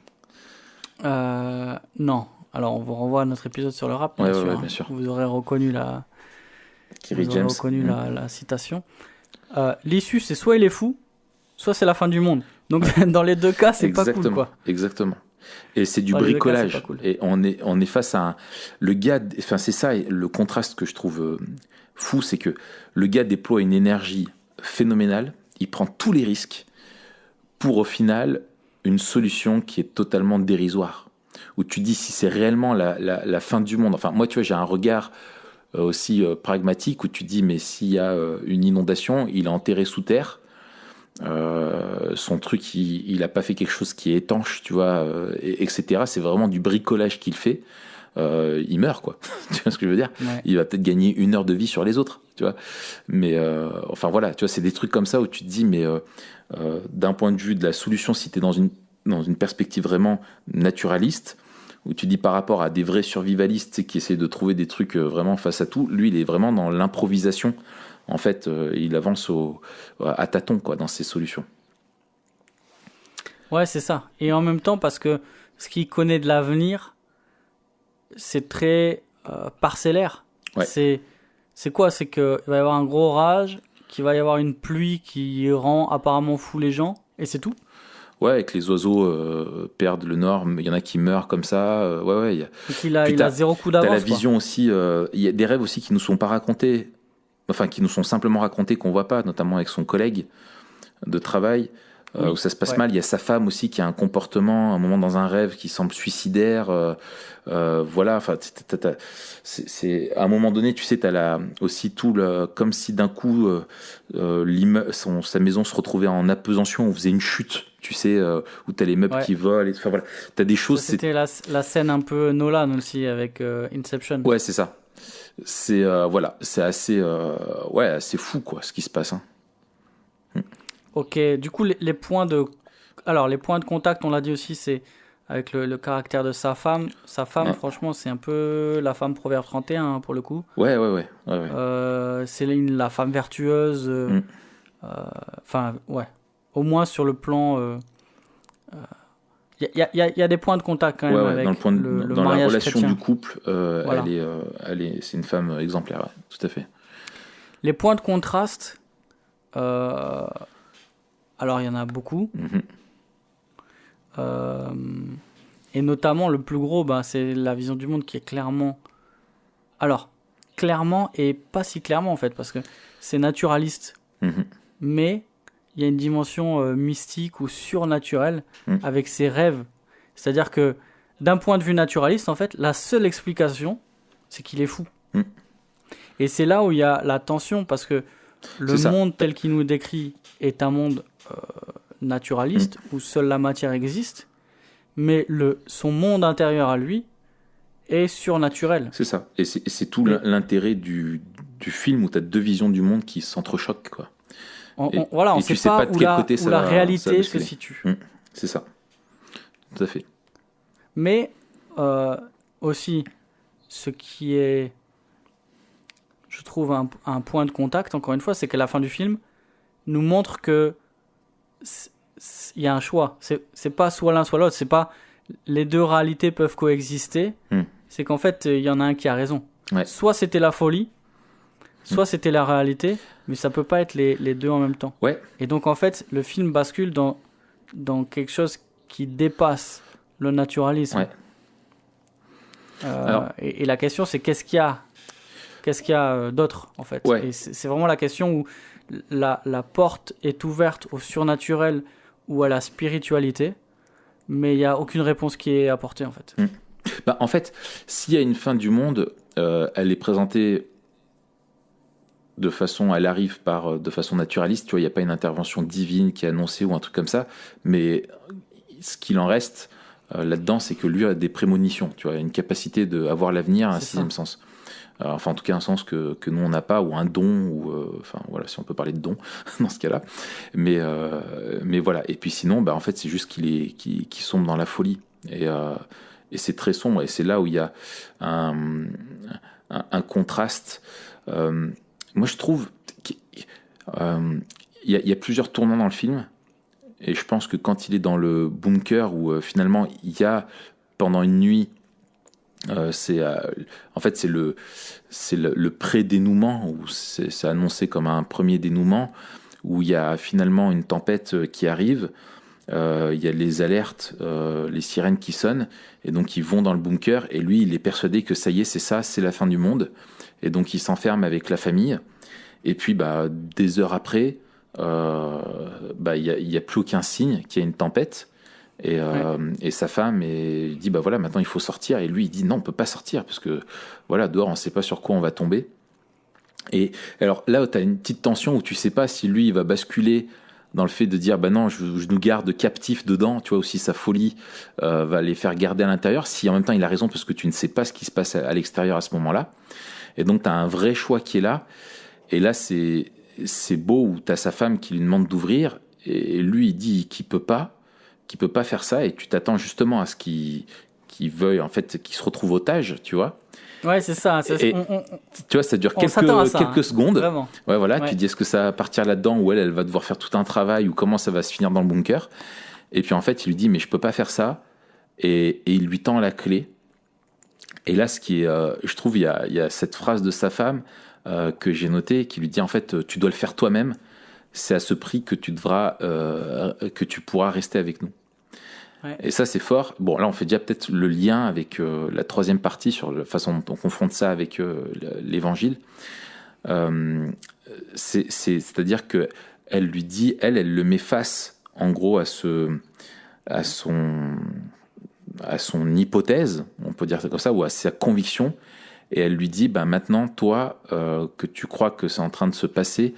non. Alors, on vous renvoie à notre épisode sur le rap, Ouais, bien sûr. bien sûr. Vous aurez reconnu Kerry James. la citation. L'issue, c'est soit il est fou, soit c'est la fin du monde. Donc, dans les deux cas, c'est pas cool, quoi. Exactement. Et c'est du Dans les deux cas, bricolage. c'est pas cool. Et on est face à le gars. Enfin, c'est ça, et le contraste que je trouve fou, c'est que le gars déploie une énergie phénoménale. Il prend tous les risques pour, au final, une solution qui est totalement dérisoire. Où tu dis si c'est réellement la fin du monde. Enfin, moi, tu vois, j'ai un regard aussi pragmatique où tu dis mais s'il y a une inondation, il est enterré sous terre. Son truc, il a pas fait quelque chose qui est étanche, tu vois, etc. C'est vraiment du bricolage qu'il fait. Il meurt, quoi. Tu vois ce que je veux dire? Ouais. Il va peut-être gagner 1 heure de vie sur les autres, tu vois. Mais enfin voilà, tu vois, c'est des trucs comme ça où tu te dis, mais d'un point de vue de la solution, si t'es dans une perspective vraiment naturaliste, où tu dis par rapport à des vrais survivalistes, tu sais, qui essaient de trouver des trucs vraiment face à tout, lui, il est vraiment dans l'improvisation. En fait, il avance à tâtons, quoi, dans ses solutions. Ouais, c'est ça. Et en même temps, parce que ce qu'il connaît de l'avenir, c'est très parcellaire. Ouais. C'est quoi? C'est qu'il va y avoir un gros orage, qu'il va y avoir une pluie qui rend apparemment fou les gens, et c'est tout. Ouais, et que les oiseaux perdent le nord, il y en a qui meurent comme ça. Ouais. Donc il a zéro coup d'avance. T'as la quoi. vision aussi. Il y a des rêves aussi qui nous sont pas racontés, enfin qui nous sont simplement racontés qu'on voit pas, notamment avec son collègue de travail. Où ça se passe mal. Il y a sa femme aussi qui a un comportement, à un moment dans un rêve qui semble suicidaire. Voilà, enfin, c'est à un moment donné, tu sais, t'as aussi tout comme si d'un coup sa maison se retrouvait en apesantion, on faisait une chute, tu sais, où t'as les meubles qui volent. Enfin voilà, t'as des choses. Ça, c'était la scène un peu Nolan aussi avec Inception. Ouais, c'est ça. C'est voilà, c'est assez assez fou quoi, ce qui se passe. Hein. Ok, du coup les points de contact, on l'a dit aussi, c'est avec le caractère de sa femme. Sa femme, franchement, c'est un peu la femme Proverbe 31 hein, pour le coup. Ouais. C'est la femme vertueuse. Enfin, ouais. Au moins sur le plan. Il y a des points de contact quand même avec dans mariage la relation chrétien. du couple. Voilà. C'est une femme exemplaire, ouais, tout à fait. Les points de contraste. Alors, il y en a beaucoup. Et notamment, le plus gros, c'est la vision du monde qui est clairement... Alors, clairement et pas si clairement, en fait, parce que c'est naturaliste. Mais il y a une dimension mystique ou surnaturelle avec ses rêves. C'est-à-dire que, d'un point de vue naturaliste, en fait, la seule explication, c'est qu'il est fou. Et c'est là où il y a la tension, parce que le monde tel qu'il nous décrit est un monde naturaliste où seule la matière existe, mais son monde intérieur à lui est surnaturel. C'est ça. Et c'est tout l'intérêt du film où tu as deux visions du monde qui s'entrechoquent, quoi. On ne sait pas de quel côté où la réalité se situe. C'est ça. Tout à fait. Mais aussi, ce qui est, je trouve, un point de contact, encore une fois, c'est qu'à la fin du film, nous montre que il y a un choix. C'est pas soit l'un soit l'autre. C'est pas les deux réalités peuvent coexister. C'est qu'en fait, il y en a un qui a raison. Ouais. Soit c'était la folie, soit c'était la réalité, mais ça peut pas être les deux en même temps. Ouais. Et donc en fait, le film bascule dans quelque chose qui dépasse le naturalisme. Ouais. Et la question, c'est qu'est-ce qu'il y a d'autre en fait. Ouais. Et c'est vraiment la question où la porte est ouverte au surnaturel ou à la spiritualité, mais il n'y a aucune réponse qui est apportée en fait. En fait, s'il y a une fin du monde, elle est présentée elle arrive de façon naturaliste, tu vois, il n'y a pas une intervention divine qui est annoncée ou un truc comme ça, mais ce qu'il en reste là-dedans, c'est que lui a des prémonitions, tu vois, une capacité d'avoir l'avenir, un sixième sens. Enfin, en tout cas, un sens que nous, on n'a pas, ou un don, ou enfin voilà, si on peut parler de don dans ce cas-là. Mais voilà. Et puis sinon, en fait, c'est juste qu'il sombre dans la folie. Et c'est très sombre. Et c'est là où il y a un contraste. Moi, je trouve qu'il y a plusieurs tournants dans le film. Et je pense que quand il est dans le bunker, où finalement, il y a, pendant une nuit, en fait, c'est le pré-dénouement, où c'est annoncé comme un premier dénouement, où il y a finalement une tempête qui arrive. Il y a les alertes, les sirènes qui sonnent, et donc ils vont dans le bunker, et lui, il est persuadé que ça y est, c'est ça, c'est la fin du monde, et donc il s'enferme avec la famille, et puis des heures après, il y a plus aucun signe qu'il y a une tempête, et sa femme dit voilà, maintenant il faut sortir, et lui il dit non, on peut pas sortir, parce que voilà, dehors on sait pas sur quoi on va tomber. Et alors là, tu as une petite tension où tu sais pas si lui il va basculer dans le fait de dire non, je nous garde captifs dedans, tu vois, aussi sa folie va les faire garder à l'intérieur, si en même temps il a raison, parce que tu ne sais pas ce qui se passe à l'extérieur à ce moment-là. Et donc tu as un vrai choix qui est là, et là c'est beau, où tu as sa femme qui lui demande d'ouvrir, et lui il dit qu'il peut pas faire ça, et tu t'attends justement à ce qu'il veuille, en fait, qu'il se retrouve otage, tu vois. Ouais, c'est ça. Tu vois, ça dure quelques secondes. Vraiment. Ouais, voilà. Tu dis, est-ce que ça va partir là-dedans, ou elle va devoir faire tout un travail, ou comment ça va se finir dans le bunker. Et puis en fait, il lui dit, mais je peux pas faire ça. Et il lui tend la clé. Et là, ce qui est, je trouve, il y a cette phrase de sa femme que j'ai notée, qui lui dit, en fait, tu dois le faire toi-même. C'est à ce prix que que tu pourras rester avec nous. Ouais. Et ça, c'est fort. Bon, là, on fait déjà peut-être le lien avec la troisième partie, sur la façon dont on confronte ça avec l'évangile. C'est-à-dire que elle lui dit, elle le met face, en gros, à son hypothèse, on peut dire ça comme ça, ou à sa conviction. Et elle lui dit, maintenant, toi, que tu crois que c'est en train de se passer,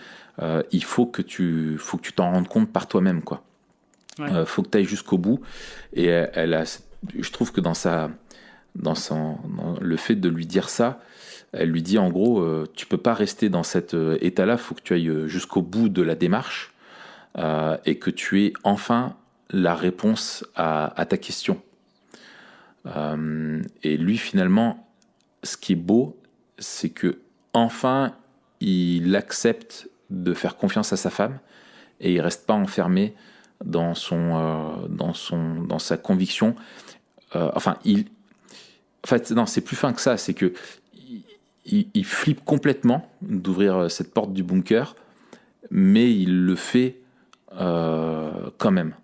il faut que tu t'en rendes compte par toi-même, quoi. Ouais. Faut que tu ailles jusqu'au bout. Et je trouve que dans le fait de lui dire ça, elle lui dit en gros, tu peux pas rester dans cet état-là, faut que tu ailles jusqu'au bout de la démarche, et que tu aies enfin la réponse à ta question. Et lui, finalement, ce qui est beau, c'est que enfin il accepte de faire confiance à sa femme, et il reste pas enfermé dans sa conviction. En fait, non, c'est plus fin que ça. C'est que il flippe complètement d'ouvrir cette porte du bunker, mais il le fait quand même.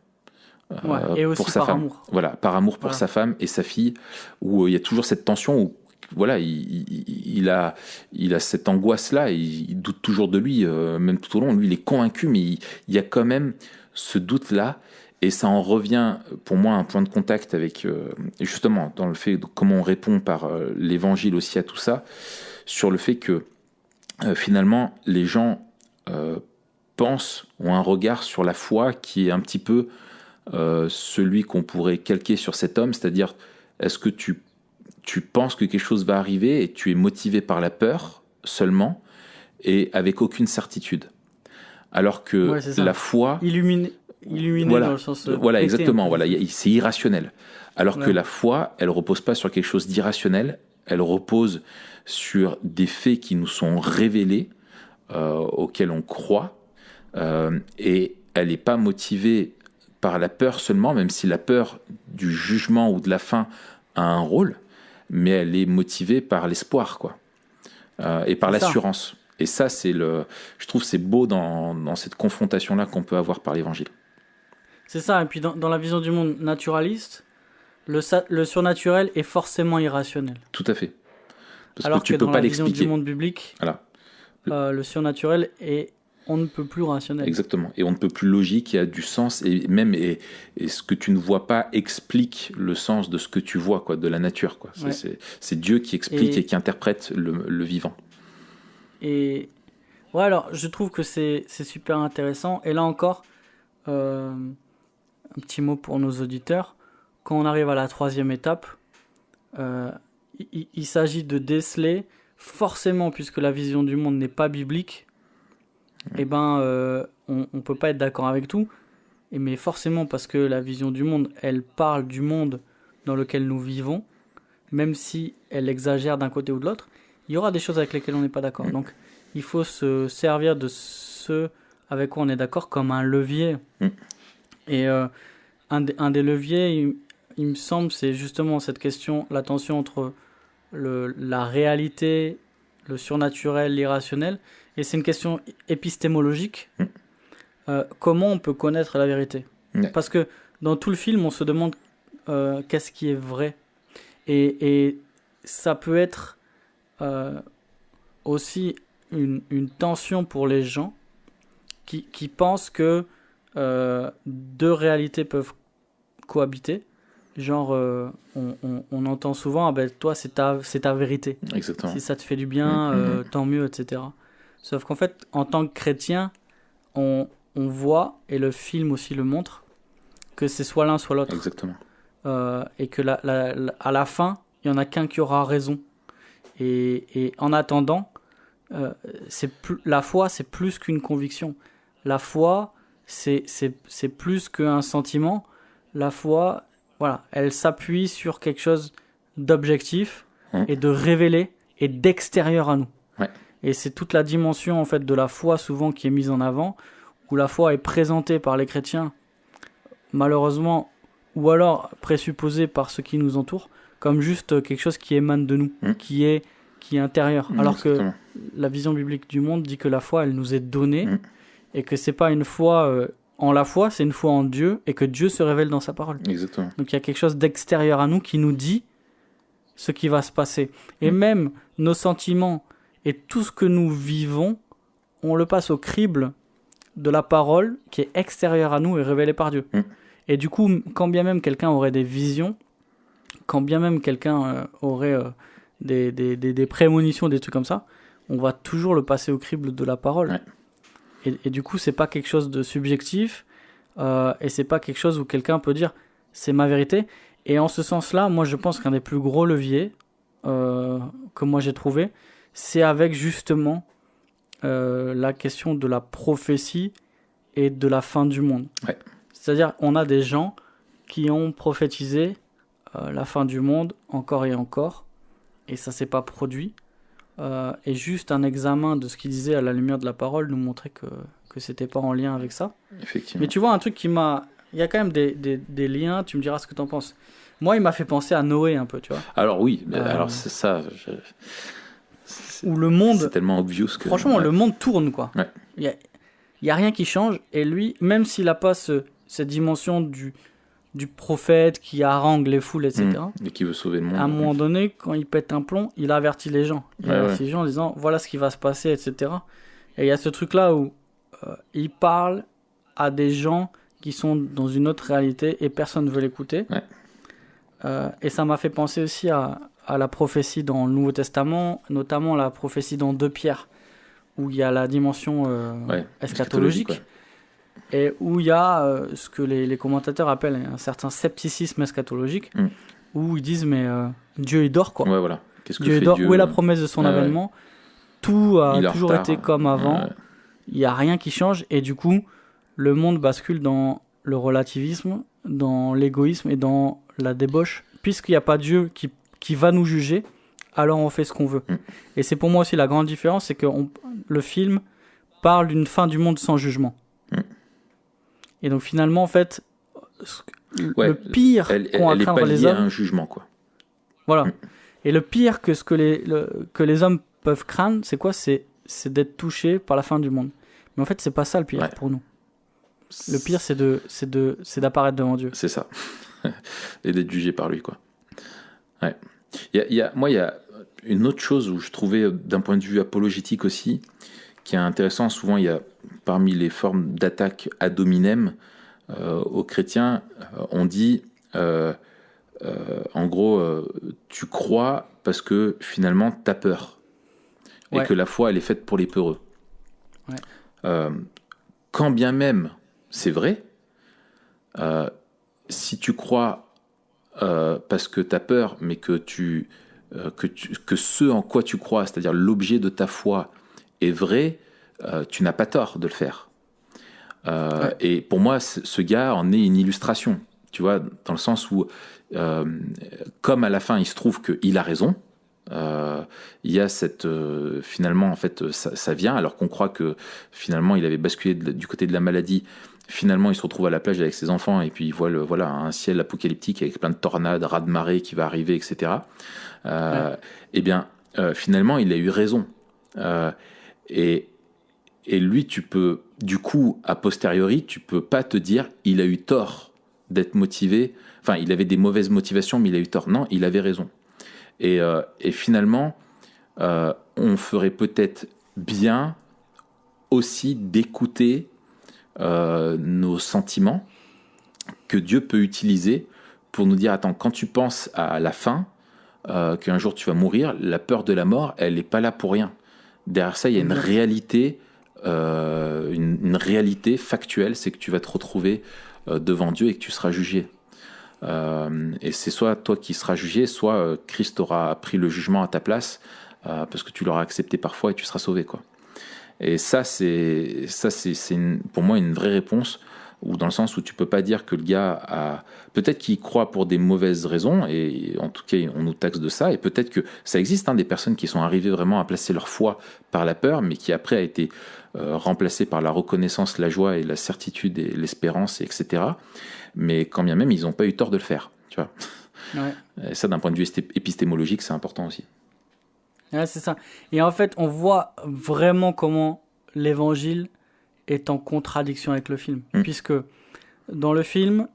Et aussi pour sa par femme. amour. Voilà, par amour pour sa femme et sa fille, où il y a toujours cette tension, où voilà, il a cette angoisse-là, il doute toujours de lui, même tout au long. Lui, il est convaincu, mais il y a quand même ce doute-là, et ça en revient pour moi à un point de contact avec, justement, dans le fait de comment on répond par l'évangile aussi à tout ça, sur le fait que finalement, les gens ont un regard sur la foi qui est un petit peu celui qu'on pourrait calquer sur cet homme, c'est-à-dire, est-ce que tu penses que quelque chose va arriver et tu es motivé par la peur seulement et avec aucune certitude, alors que la foi, illuminé voilà, dans le sens voilà, exactement, voilà, c'est irrationnel, alors que la foi, elle repose pas sur quelque chose d'irrationnel, elle repose sur des faits qui nous sont révélés, auxquels on croit, et elle n'est pas motivée par la peur seulement, même si la peur du jugement ou de la fin a un rôle, mais elle est motivée par l'espoir, quoi, et par l'assurance. Et ça, je trouve, c'est beau dans cette confrontation-là qu'on peut avoir par l'Évangile. C'est ça. Et puis dans la vision du monde naturaliste, le surnaturel est forcément irrationnel. Tout à fait. Parce alors que tu que peux dans pas la vision l'expliquer. du monde biblique, voilà. Le surnaturel est on ne peut plus rationnel. Exactement. Et on ne peut plus logique, il y a du sens, et même et ce que tu ne vois pas explique le sens de ce que tu vois, quoi, de la nature, quoi. Ouais. C'est Dieu qui explique et qui interprète le vivant. Et ouais, alors je trouve que c'est super intéressant. Et là encore, un petit mot pour nos auditeurs. Quand on arrive à la troisième étape, il s'agit de déceler forcément, puisque la vision du monde n'est pas biblique, on peut pas être d'accord avec tout. Mais forcément, parce que la vision du monde, elle parle du monde dans lequel nous vivons, même si elle exagère d'un côté ou de l'autre, il y aura des choses avec lesquelles on n'est pas d'accord. Donc, il faut se servir de ce avec quoi on est d'accord comme un levier. Et un des leviers, il me semble, c'est justement cette question, la tension entre la réalité, le surnaturel, l'irrationnel. Et c'est une question épistémologique. Comment on peut connaître la vérité ? Parce que dans tout le film, on se demande qu'est-ce qui est vrai. Et ça peut être aussi une tension pour les gens qui pensent que deux réalités peuvent cohabiter. Genre, on entend souvent, toi, c'est ta vérité. Exactement. Si ça te fait du bien, tant mieux, etc. Sauf qu'en fait, en tant que chrétien, on voit, et le film aussi le montre, que c'est soit l'un, soit l'autre. Exactement. Et que à la fin, il n'y en a qu'un qui aura raison. Et en attendant, la foi, c'est plus qu'une conviction. La foi, c'est plus qu'un sentiment. La foi, voilà, elle s'appuie sur quelque chose d'objectif et de révélé et d'extérieur à nous. Ouais. Et c'est toute la dimension en fait de la foi souvent qui est mise en avant, où la foi est présentée par les chrétiens, malheureusement, ou alors présupposée par ceux qui nous entourent, comme juste quelque chose qui émane de nous, qui est intérieur. Alors que la vision biblique du monde dit que la foi, elle nous est donnée, et que c'est pas une foi en la foi, c'est une foi en Dieu, et que Dieu se révèle dans sa parole. Exactement. Donc il y a quelque chose d'extérieur à nous qui nous dit ce qui va se passer. Et même nos sentiments et tout ce que nous vivons, on le passe au crible de la parole qui est extérieure à nous et révélée par Dieu. Et du coup, quand bien même quelqu'un aurait des visions, quand bien même quelqu'un aurait des prémonitions, des trucs comme ça, on va toujours le passer au crible de la parole. Ouais. Et du coup, c'est pas quelque chose de subjectif, et c'est pas quelque chose où quelqu'un peut dire c'est ma vérité. Et en ce sens-là, moi je pense qu'un des plus gros leviers que moi j'ai trouvé, c'est avec justement la question de la prophétie et de la fin du monde. Ouais. C'est-à-dire, on a des gens qui ont prophétisé la fin du monde encore et encore, et ça s'est pas produit. Et juste un examen de ce qu'il disait à la lumière de la parole nous montrait que c'était pas en lien avec ça. Effectivement. Mais tu vois, un truc qui m'a... Il y a quand même des liens, tu me diras ce que t'en penses. Moi, il m'a fait penser à Noé un peu, tu vois. Alors oui, alors c'est ça... Où le monde... C'est tellement obvious que... Franchement, le monde tourne, quoi. Ouais. Il y a rien qui change, et lui, même s'il n'a pas cette dimension du prophète qui harangue les foules, etc. Et qui veut sauver le monde. À un moment donné, quand il pète un plomb, il avertit les gens. Il avertit les gens en disant voilà ce qui va se passer, etc. Et il y a ce truc-là où il parle à des gens qui sont dans une autre réalité et personne ne veut l'écouter. Ouais. Et ça m'a fait penser aussi à la prophétie dans le Nouveau Testament, notamment la prophétie dans 2 Pierre, où il y a la dimension eschatologique. Ouais. Et où il y a ce que les commentateurs appellent un certain scepticisme eschatologique, où ils disent mais Dieu il dort, quoi. Ouais, voilà. Qu'est-ce que Dieu fait dort. Dieu, où est la promesse de son avènement? Tout a toujours été comme avant. Il n'y a rien qui change, et du coup le monde bascule dans le relativisme, dans l'égoïsme et dans la débauche. Puisqu'il n'y a pas Dieu qui va nous juger, alors on fait ce qu'on veut. Et c'est pour moi aussi la grande différence, c'est que le film parle d'une fin du monde sans jugement. Et donc finalement, en fait, le pire qu'on a craindre les hommes... à un jugement, quoi. Voilà. Et le pire que que les hommes peuvent craindre, c'est quoi ? C'est d'être touchés par la fin du monde. Mais en fait, c'est pas ça le pire pour nous. Le pire, c'est d'apparaître devant Dieu. C'est ça. Et d'être jugé par lui, quoi. Ouais. Moi, il y a une autre chose où je trouvais, d'un point de vue apologétique aussi, qui est intéressant. Souvent, il y a, parmi les formes d'attaque ad hominem aux chrétiens, on dit, en gros, tu crois parce que finalement, tu as peur. Et que la foi, elle est faite pour les peureux. Ouais. Quand bien même c'est vrai, si tu crois parce que tu as peur, mais que tu que ce en quoi tu crois, c'est-à-dire l'objet de ta foi, est vrai, tu n'as pas tort de le faire. Et pour moi, ce gars en est une illustration, tu vois, dans le sens où, comme à la fin, il se trouve qu'il a raison. Il y a cette finalement, en fait, ça vient alors qu'on croit que finalement il avait basculé du côté de la maladie. Finalement, il se retrouve à la plage avec ses enfants et puis il voit voilà, un ciel apocalyptique avec plein de tornades, raz-de-marée qui va arriver, etc. Eh bien, finalement, il a eu raison. Et lui, tu peux, du coup, a posteriori, tu peux pas te dire il a eu tort d'être motivé. Enfin, il avait des mauvaises motivations, mais il a eu tort. Non, il avait raison. Et finalement, on ferait peut-être bien aussi d'écouter nos sentiments que Dieu peut utiliser pour nous dire, attends, quand tu penses à la fin, qu'un jour tu vas mourir, la peur de la mort, elle n'est pas là pour rien. Derrière ça, il y a une réalité, une réalité factuelle, c'est que tu vas te retrouver devant Dieu et que tu seras jugé. Et c'est soit toi qui seras jugé, soit Christ aura pris le jugement à ta place parce que tu l'auras accepté parfois et tu seras sauvé, quoi. Et ça c'est pour moi une vraie réponse, ou dans le sens où tu peux pas dire que le gars a peut-être qu'il croit pour des mauvaises raisons, et en tout cas on nous taxe de ça, et peut-être que ça existe, hein, des personnes qui sont arrivées vraiment à placer leur foi par la peur, mais qui après a été remplacée par la reconnaissance, la joie et la certitude et l'espérance, etc. Mais quand bien même ils n'ont pas eu tort de le faire, tu vois. Ouais. Et ça, d'un point de vue épistémologique, c'est important aussi. Ouais, c'est ça. Et en fait, on voit vraiment comment l'évangile est en contradiction avec le film. Puisque dans le film,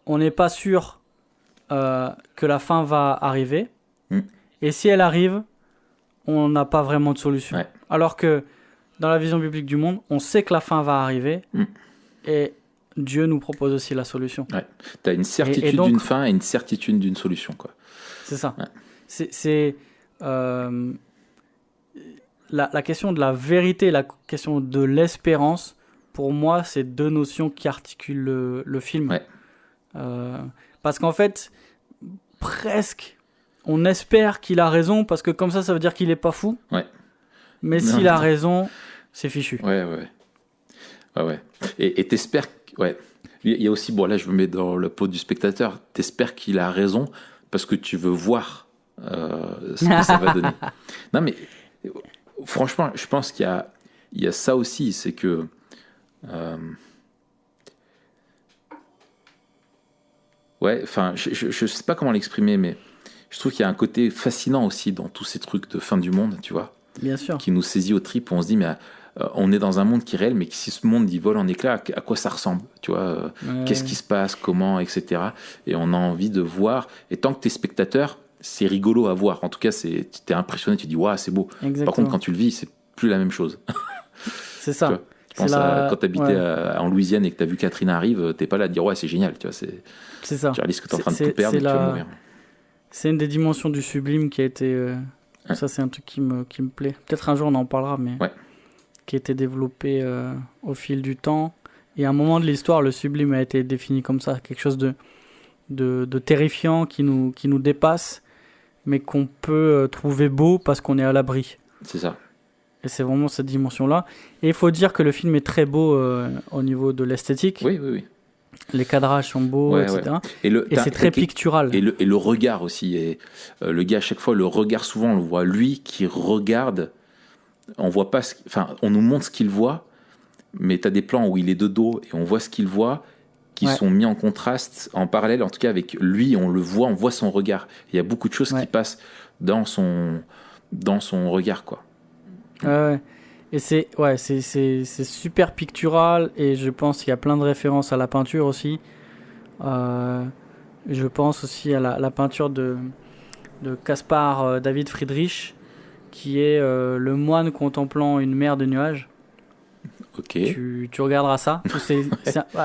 on n'est pas sûr que la fin va arriver. Et si elle arrive, on n'a pas vraiment de solution. Ouais. Alors que dans la vision biblique du monde, on sait que la fin va arriver. Et Dieu nous propose aussi la solution. Ouais. Tu as une certitude d'une fin et une certitude d'une solution, quoi. C'est ça. Ouais. C'est la question de la vérité, la question de l'espérance, pour moi, c'est deux notions qui articulent le film. Ouais. Parce qu'en fait, presque, on espère qu'il a raison, parce que comme ça veut dire qu'il n'est pas fou. Ouais. Mais s'il a raison, c'est fichu. Ouais. Et t'espères... Ouais. Il y a aussi, bon là je me mets dans la peau du spectateur, t'espères qu'il a raison parce que tu veux voir ce que ça va donner. Non mais franchement, je pense qu'il y a ça aussi, c'est que ouais, enfin je sais pas comment l'exprimer, mais je trouve qu'il y a un côté fascinant aussi dans tous ces trucs de fin du monde, tu vois. Bien sûr. Qui nous saisit aux tripes, où on se dit mais on est dans un monde qui est réel, mais si ce monde il vole en éclats, à quoi ça ressemble, tu vois, qu'est-ce qui se passe, comment, etc. Et on a envie de voir. Et tant que t'es spectateur, c'est rigolo à voir. En tout cas, t'es impressionné, tu dis waouh, c'est beau. Exactement. Par contre, quand tu le vis, c'est plus la même chose. C'est ça. Vois, je pense quand t'habitais en Louisiane et que t'as vu Catherine arrive, t'es pas là à dire ouais, c'est génial, tu vois. C'est ça. Tu réalises que t'es en train de tout perdre et que tu vas mourir. C'est une des dimensions du sublime qui a été. Ça, c'est un truc qui me plaît. Peut-être un jour on en parlera, mais. Ouais. Qui a été développé au fil du temps. Et à un moment de l'histoire, le sublime a été défini comme ça, quelque chose de terrifiant qui nous dépasse, mais qu'on peut trouver beau parce qu'on est à l'abri. C'est ça. Et c'est vraiment cette dimension-là. Et il faut dire que le film est très beau au niveau de l'esthétique. Oui. Les cadrages sont beaux, etc. Ouais. Et c'est très pictural. Et le regard aussi. Et, le gars, à chaque fois, le regard, souvent, on le voit, lui qui regarde... On voit pas, on nous montre ce qu'il voit, mais tu as des plans où il est de dos et on voit ce qu'il voit, qui sont mis en contraste, en parallèle, en tout cas avec lui, on le voit, on voit son regard. Il y a beaucoup de choses qui passent dans son regard, quoi. Et c'est super pictural, et je pense qu'il y a plein de références à la peinture aussi. Je pense aussi à la peinture de Caspar David Friedrich, qui est le moine contemplant une mer de nuages. Ok. Tu regarderas ça.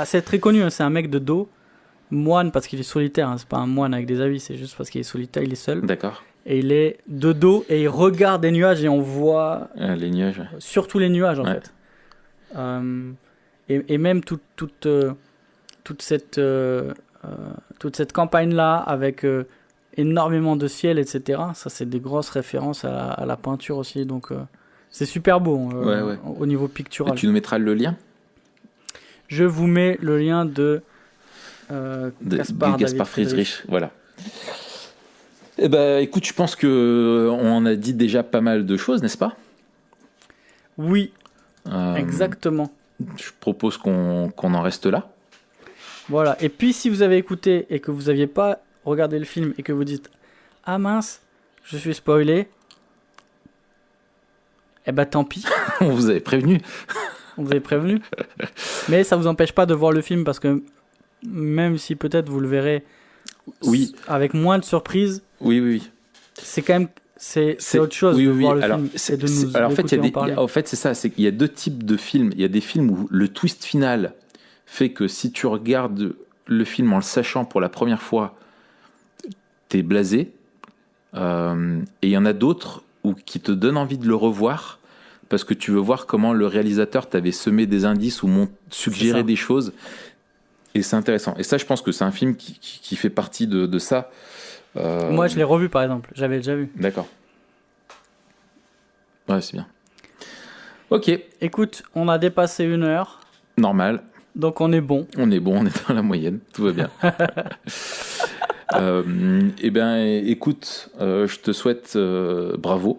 C'est très connu, hein. C'est un mec de dos, moine parce qu'il est solitaire, hein. C'est pas un moine avec des habits, c'est juste parce qu'il est solitaire, il est seul. D'accord. Et il est de dos et il regarde des nuages et on voit les nuages. Surtout les nuages en fait. Et même toute cette campagne là avec énormément de ciel, etc. Ça, c'est des grosses références à la peinture aussi. Donc, c'est super beau au niveau pictural. Et tu nous mettras le lien ? Je vous mets le lien de Gaspard Friedrich. Voilà. Eh ben, écoute, je pense qu'on a dit déjà pas mal de choses, n'est-ce pas ? Oui, exactement. Je propose qu'on en reste là. Voilà. Et puis, si vous avez écouté et que vous n'aviez pas regardé le film et que vous dites « Ah mince, je suis spoilé », eh ben tant pis. On vous avait prévenu. On vous avait prévenu. Mais ça ne vous empêche pas de voir le film parce que même si peut-être vous le verrez avec moins de surprises, oui. C'est quand même c'est autre chose de voir le film et de nous parler. En fait, c'est ça, c'est qu'il y a deux types de films. Il y a des films où le twist final fait que si tu regardes le film en le sachant pour la première fois, t'es blasé. Et il y en a d'autres qui te donnent envie de le revoir parce que tu veux voir comment le réalisateur t'avait semé des indices ou suggéré des choses. Et c'est intéressant. Et ça, je pense que c'est un film qui fait partie de ça. Moi, je l'ai revu, par exemple. J'avais déjà vu. D'accord. Ouais, c'est bien. Ok. Écoute, on a dépassé 1 heure. Normal. Donc, on est bon. On est dans la moyenne. Tout va bien. Eh bien, écoute, je te souhaite bravo.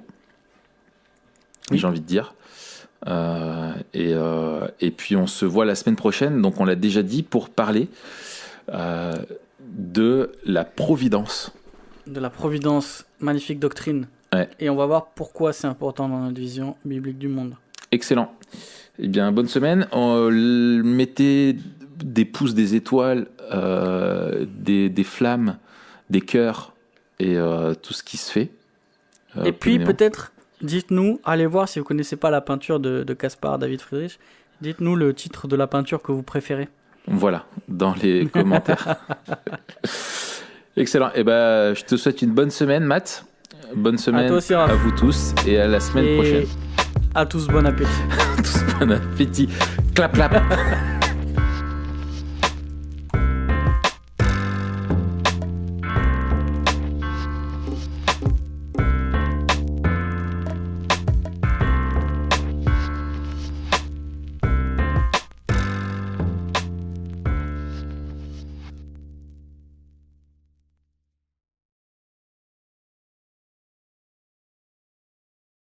Oui. J'ai envie de dire. Et puis, on se voit la semaine prochaine. Donc, on l'a déjà dit, pour parler de la providence. De la providence, magnifique doctrine. Ouais. Et on va voir pourquoi c'est important dans notre vision biblique du monde. Excellent. Eh bien, bonne semaine. Mettez des pouces, des étoiles, des flammes, des cœurs et tout ce qui se fait. Et puis, peut-être, dites-nous, allez voir si vous ne connaissez pas la peinture de Gaspard David Friedrich. Dites-nous le titre de la peinture que vous préférez. Voilà, dans les commentaires. Excellent. Eh ben, je te souhaite une bonne semaine, Matt. Bonne semaine à vous tous et à la semaine prochaine. À tous, bon appétit. À tous, bon appétit. Clap, clap.